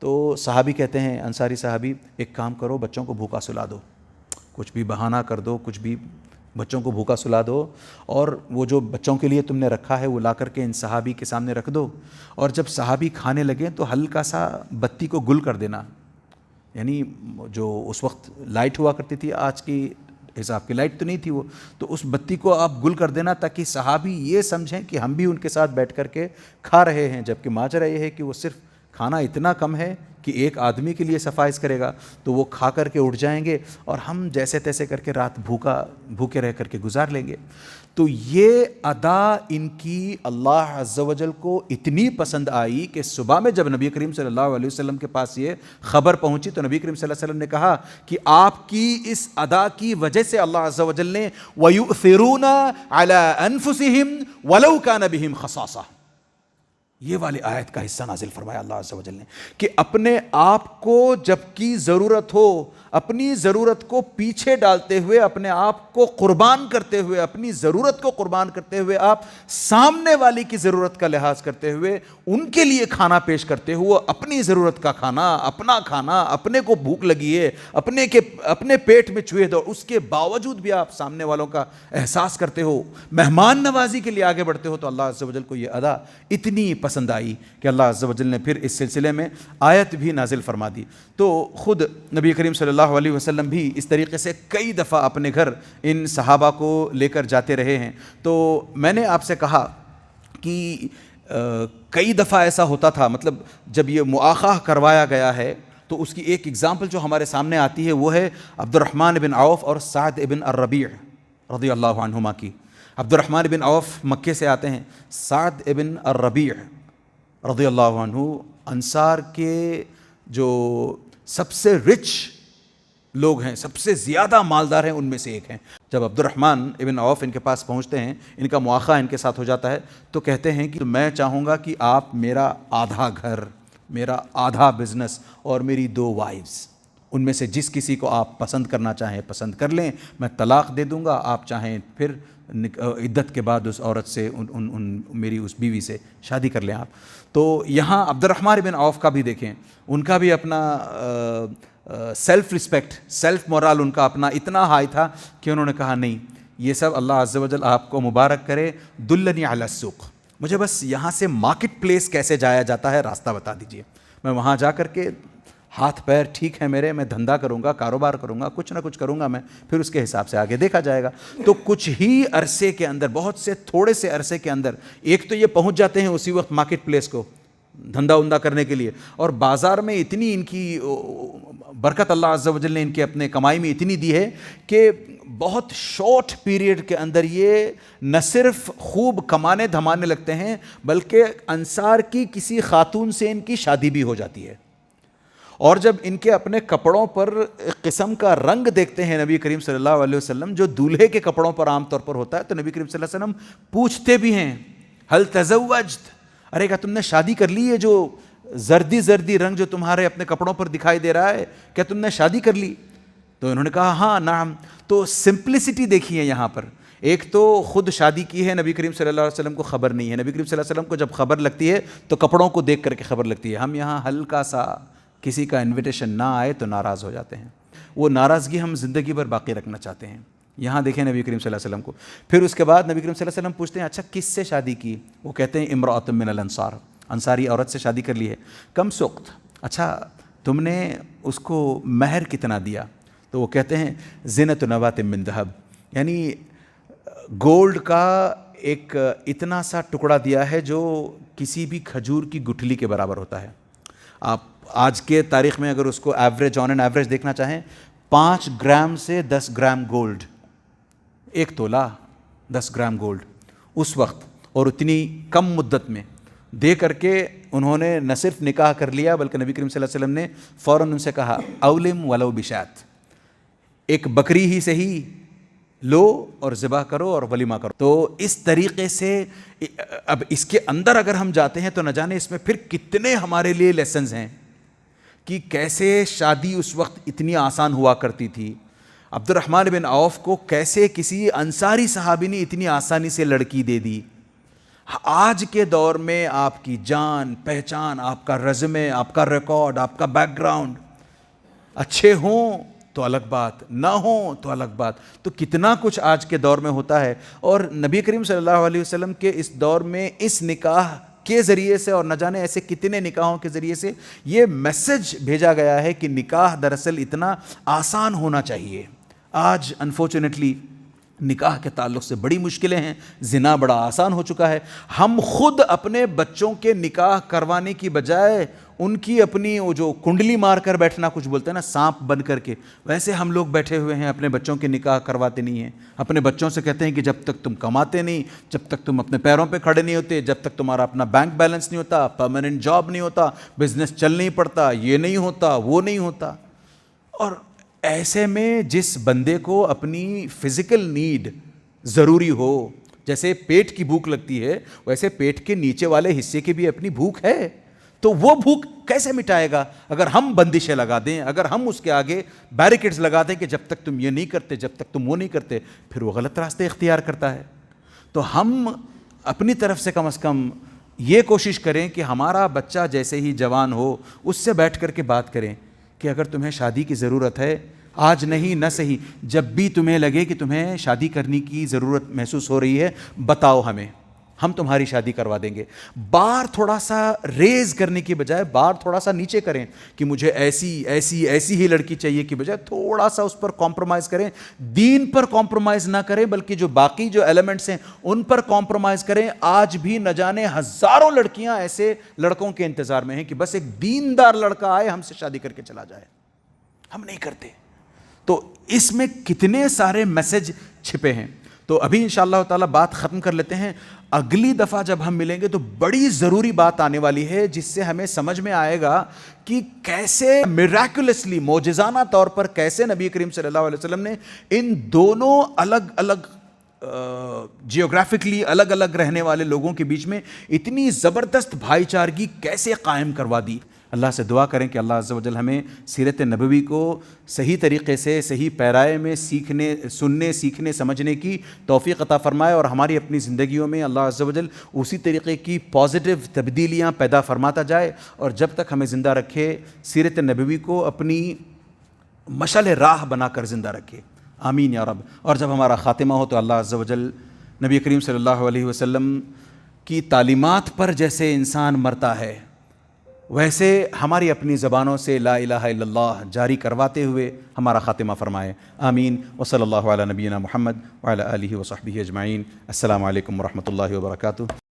تو صحابی کہتے ہیں، انصاری صحابی، ایک کام کرو، بچوں کو بھوکا سلا دو، کچھ بھی بہانہ کر دو، کچھ بھی، بچوں کو بھوکا سلا دو، اور وہ جو بچوں کے لیے تم نے رکھا ہے وہ لا کر کے ان صحابی کے سامنے رکھ دو، اور جب صحابی کھانے لگیں تو ہلکا سا بتی کو گل کر دینا، یعنی جو اس وقت لائٹ ہوا کرتی تھی، آج کی حساب کی لائٹ تو نہیں تھی وہ، تو اس بتی کو آپ گل کر دینا تاکہ صحابی یہ سمجھیں کہ ہم بھی ان کے ساتھ بیٹھ کر کے کھا رہے ہیں، جبکہ ماجرا یہ ہے کہ وہ صرف کھانا اتنا کم ہے کہ ایک آدمی کے لیے سفائز کرے گا، تو وہ کھا کر کے اٹھ جائیں گے اور ہم جیسے تیسے کر کے رات بھوکے رہ کر کے گزار لیں گے۔ تو یہ ادا ان کی اللہ عز و جل کو اتنی پسند آئی کہ صبح میں جب نبی کریم صلی اللہ علیہ وسلم کے پاس یہ خبر پہنچی تو نبی کریم صلی اللہ علیہ وسلم نے کہا کہ آپ کی اس ادا کی وجہ سے اللہ عز و جل نے وَيُؤْثِرُونَ عَلَىٰ أَنفُسِهِمْ وَلَوْ كَانَ بِهِمْ خَصَاصَةٌ، یہ والی آیت کا حصہ نازل فرمایا اللہ عز و جل نے کہ اپنے آپ کو جب کی ضرورت ہو، اپنی ضرورت کو پیچھے ڈالتے ہوئے، اپنے آپ کو قربان کرتے ہوئے، اپنی ضرورت کو قربان کرتے ہوئے، آپ سامنے والی کی ضرورت کا لحاظ کرتے ہوئے ان کے لیے کھانا پیش کرتے ہوئے، اپنی ضرورت کا کھانا، اپنا کھانا، اپنے کو بھوک لگی ہے، اپنے پیٹ میں چوہے دو، اس کے باوجود بھی آپ سامنے والوں کا احساس کرتے ہو، مہمان نوازی کے لیے آگے بڑھتے ہو، تو اللہ عز و جل کو یہ ادا اتنی پسند آئی کہ اللہ عز و جل نے پھر اس سلسلے میں آیت بھی نازل فرما دی۔ تو خود نبی کریم صلی اللہ علیہ وسلم بھی اس طریقے سے کئی دفعہ اپنے گھر ان صحابہ کو لے کر جاتے رہے ہیں۔ تو میں نے آپ سے کہا کہ کئی دفعہ ایسا ہوتا تھا، مطلب جب یہ مؤاخاہ کروایا گیا ہے تو اس کی ایک اگزامپل جو ہمارے سامنے آتی ہے وہ ہے عبد الرحمن بن عوف اور سعد بن الربیع رضی اللہ عنہما کی۔ عبد الرحمن بن عوف مکے سے آتے ہیں، سعد بن الربیع رضی اللہ عنہ انصار کے جو سب سے رچ لوگ ہیں، سب سے زیادہ مالدار ہیں، ان میں سے ایک ہیں۔ جب عبد الرحمن ابن عوف ان کے پاس پہنچتے ہیں، ان کا مواخہ ان کے ساتھ ہو جاتا ہے، تو کہتے ہیں کہ میں چاہوں گا کہ آپ میرا آدھا گھر، میرا آدھا بزنس اور میری 2 وائفز، ان میں سے جس کسی کو آپ پسند کرنا چاہیں پسند کر لیں، میں طلاق دے دوں گا، آپ چاہیں پھر عدت کے بعد اس عورت سے میری اس بیوی سے شادی کر لیں آپ۔ تو یہاں عبد الرحمن بن عوف کا بھی دیکھیں، ان کا بھی اپنا سیلف رسپیکٹ، سیلف مورال ان کا اپنا اتنا ہائی تھا کہ انہوں نے کہا نہیں، یہ سب اللہ عز و جل آپ کو مبارک کرے، دلنی علی السوق، مجھے بس یہاں سے مارکیٹ پلیس کیسے جایا جاتا ہے راستہ بتا دیجئے، میں وہاں جا کر کے ہاتھ پیر ٹھیک ہے میرے، میں دھندا کروں گا، کاروبار کروں گا، کچھ نہ کچھ کروں گا میں، پھر اس کے حساب سے آگے دیکھا جائے گا۔ تو کچھ ہی عرصے کے اندر، بہت سے تھوڑے سے عرصے کے اندر، ایک تو یہ پہنچ جاتے ہیں اسی وقت مارکیٹ پلیس کو دھندا وندا کرنے کے لیے، اور بازار میں اتنی ان کی برکت اللہ عز و جل نے ان کے اپنے کمائی میں اتنی دی ہے کہ بہت شارٹ پیریڈ کے اندر یہ نہ صرف خوب کمانے دھمانے لگتے ہیں، بلکہ انصار کی کسی خاتون سے ان کی شادی بھی ہو جاتی ہے۔ اور جب ان کے اپنے کپڑوں پر ایک قسم کا رنگ دیکھتے ہیں نبی کریم صلی اللہ علیہ وسلم، جو دولہے کے کپڑوں پر عام طور پر ہوتا ہے، تو نبی کریم صلی اللہ علیہ وسلم پوچھتے بھی ہیں ہل تزوجت، ارے کیا تم نے شادی کر لی ہے؟ جو زردی رنگ جو تمہارے اپنے کپڑوں پر دکھائی دے رہا ہے، کیا تم نے شادی کر لی؟ تو انہوں نے کہا ہاں نعم۔ تو سمپلسٹی دیکھیے یہاں پر، ایک تو خود شادی کی ہے، نبی کریم صلی اللہ علیہ وسلم کو خبر نہیں ہے، نبی کریم صلی اللہ علیہ وسلم کو جب خبر لگتی ہے تو کپڑوں کو دیکھ کر کے خبر لگتی ہے۔ ہم یہاں ہلکا سا کسی کا انویٹیشن نہ آئے تو ناراض ہو جاتے ہیں، وہ ناراضگی ہم زندگی بھر باقی رکھنا چاہتے ہیں۔ یہاں دیکھیں نبی کریم صلی اللہ علیہ وسلم کو، پھر اس کے بعد نبی کریم صلی اللہ علیہ وسلم پوچھتے ہیں اچھا کس سے شادی کی؟ وہ کہتے ہیں امرأۃ من الانصار، انصاری عورت سے شادی کر لی ہے۔ کم سقط، اچھا تم نے اس کو مہر کتنا دیا؟ تو وہ کہتے ہیں زینت نوات من ذہب، یعنی گولڈ کا ایک اتنا سا ٹکڑا دیا ہے جو کسی بھی کھجور کی گٹھلی کے برابر ہوتا ہے۔ آپ آج کے تاریخ میں اگر اس کو ایوریج آن این ایوریج دیکھنا چاہیں، 5 گرام سے 10 گرام گولڈ، 1 تولہ 10 گرام گولڈ اس وقت، اور اتنی کم مدت میں دے کر کے انہوں نے نہ صرف نکاح کر لیا بلکہ نبی کریم صلی اللہ علیہ وسلم نے فوراً ان سے کہا اولم ولو بشات، ایک بکری ہی سے ہی لو اور ذبح کرو اور ولیمہ کرو۔ تو اس طریقے سے اب اس کے اندر اگر ہم جاتے ہیں تو نہ جانے اس میں پھر کتنے ہمارے لیے لیسنز ہیں کہ کیسے شادی اس وقت اتنی آسان ہوا کرتی تھی، عبد الرحمن بن عوف کو کیسے کسی انصاری صحابی نے اتنی آسانی سے لڑکی دے دی۔ آج کے دور میں آپ کی جان پہچان، آپ کا رزمے، آپ کا ریکارڈ، آپ کا بیک گراؤنڈ اچھے ہوں تو الگ بات، نہ ہوں تو الگ بات، تو کتنا کچھ آج کے دور میں ہوتا ہے۔ اور نبی کریم صلی اللہ علیہ وسلم کے اس دور میں اس نکاح کے ذریعے سے اور نہ جانے ایسے کتنے نکاحوں کے ذریعے سے یہ میسج بھیجا گیا ہے کہ نکاح دراصل اتنا آسان ہونا چاہیے۔ آج انفارچونیٹلی نکاح کے تعلق سے بڑی مشکلیں ہیں، زنا بڑا آسان ہو چکا ہے۔ ہم خود اپنے بچوں کے نکاح کروانے کی بجائے ان کی اپنی وہ جو کنڈلی مار کر بیٹھنا، کچھ بولتے ہیں نا سانپ بن کر کے، ویسے ہم لوگ بیٹھے ہوئے ہیں، اپنے بچوں کے نکاح کرواتے نہیں ہیں۔ اپنے بچوں سے کہتے ہیں کہ جب تک تم کماتے نہیں، جب تک تم اپنے پیروں پہ کھڑے نہیں ہوتے، جب تک تمہارا اپنا بینک بیلنس نہیں ہوتا، پرماننٹ جاب نہیں ہوتا، بزنس چل نہیں پڑتا، یہ نہیں ہوتا، وہ نہیں ہوتا۔ اور ایسے میں جس بندے کو اپنی فزیکل نیڈ ضروری ہو، جیسے پیٹ کی بھوک لگتی ہے ویسے پیٹ کے نیچے والے حصے کی بھی اپنی بھوک ہے، تو وہ بھوک کیسے مٹائے گا اگر ہم بندشیں لگا دیں، اگر ہم اس کے آگے بیریکیڈز لگا دیں کہ جب تک تم یہ نہیں کرتے، جب تک تم وہ نہیں کرتے، پھر وہ غلط راستے اختیار کرتا ہے۔ تو ہم اپنی طرف سے کم از کم یہ کوشش کریں کہ ہمارا بچہ جیسے ہی جوان ہو اس سے بیٹھ کر کے بات کریں کہ اگر تمہیں شادی کی ضرورت ہے، آج نہیں نہ صحیح، جب بھی تمہیں لگے کہ تمہیں شادی کرنے کی ضرورت محسوس ہو رہی ہے، بتاؤ ہمیں، ہم تمہاری شادی کروا دیں گے۔ بار تھوڑا سا ریز کرنے کی بجائے بار تھوڑا سا نیچے کریں کہ مجھے ایسی ایسی ایسی ہی لڑکی چاہیے کی بجائے تھوڑا سا اس پر کمپرومائز کریں، دین پر کمپرومائز نہ کریں بلکہ جو باقی جو ایلیمنٹس ہیں ان پر کمپرومائز کریں۔ آج بھی نہ جانے ہزاروں لڑکیاں ایسے لڑکوں کے انتظار میں ہیں کہ بس ایک دیندار لڑکا آئے ہم سے شادی کر کے چلا جائے، ہم نہیں کرتے۔ تو اس میں کتنے سارے میسج چھپے ہیں۔ تو ابھی انشاءاللہ تعالی بات ختم کر لیتے ہیں، اگلی دفعہ جب ہم ملیں گے تو بڑی ضروری بات آنے والی ہے جس سے ہمیں سمجھ میں آئے گا کہ کیسے میراکولسلی معجزانہ طور پر کیسے نبی کریم صلی اللہ علیہ وسلم نے ان دونوں الگ الگ جیوگرافکلی الگ الگ رہنے والے لوگوں کے بیچ میں اتنی زبردست بھائی چارگی کیسے قائم کروا دی۔ اللہ سے دعا کریں کہ اللہ عز و جل ہمیں سیرت نبوی کو صحیح طریقے سے صحیح پیرائے میں سیکھنے، سننے، سیکھنے، سمجھنے کی توفیق عطا فرمائے، اور ہماری اپنی زندگیوں میں اللہ عز و جل اسی طریقے کی پازیٹیو تبدیلیاں پیدا فرماتا جائے، اور جب تک ہمیں زندہ رکھے سیرت نبوی کو اپنی مشعل راہ بنا کر زندہ رکھے، آمین یا رب۔ اور جب ہمارا خاتمہ ہو تو اللہ عز و جل نبی کریم صلی اللہ علیہ وسلم کی تعلیمات پر جیسے انسان مرتا ہے ویسے ہماری اپنی زبانوں سے لا الہ الا اللہ جاری کرواتے ہوئے ہمارا خاتمہ فرمائے، آمین۔ وصلی اللہ علی نبینا محمد وعلی آلہ وصحبہ اجمعین۔ السلام علیکم ورحمۃ اللہ وبرکاتہ۔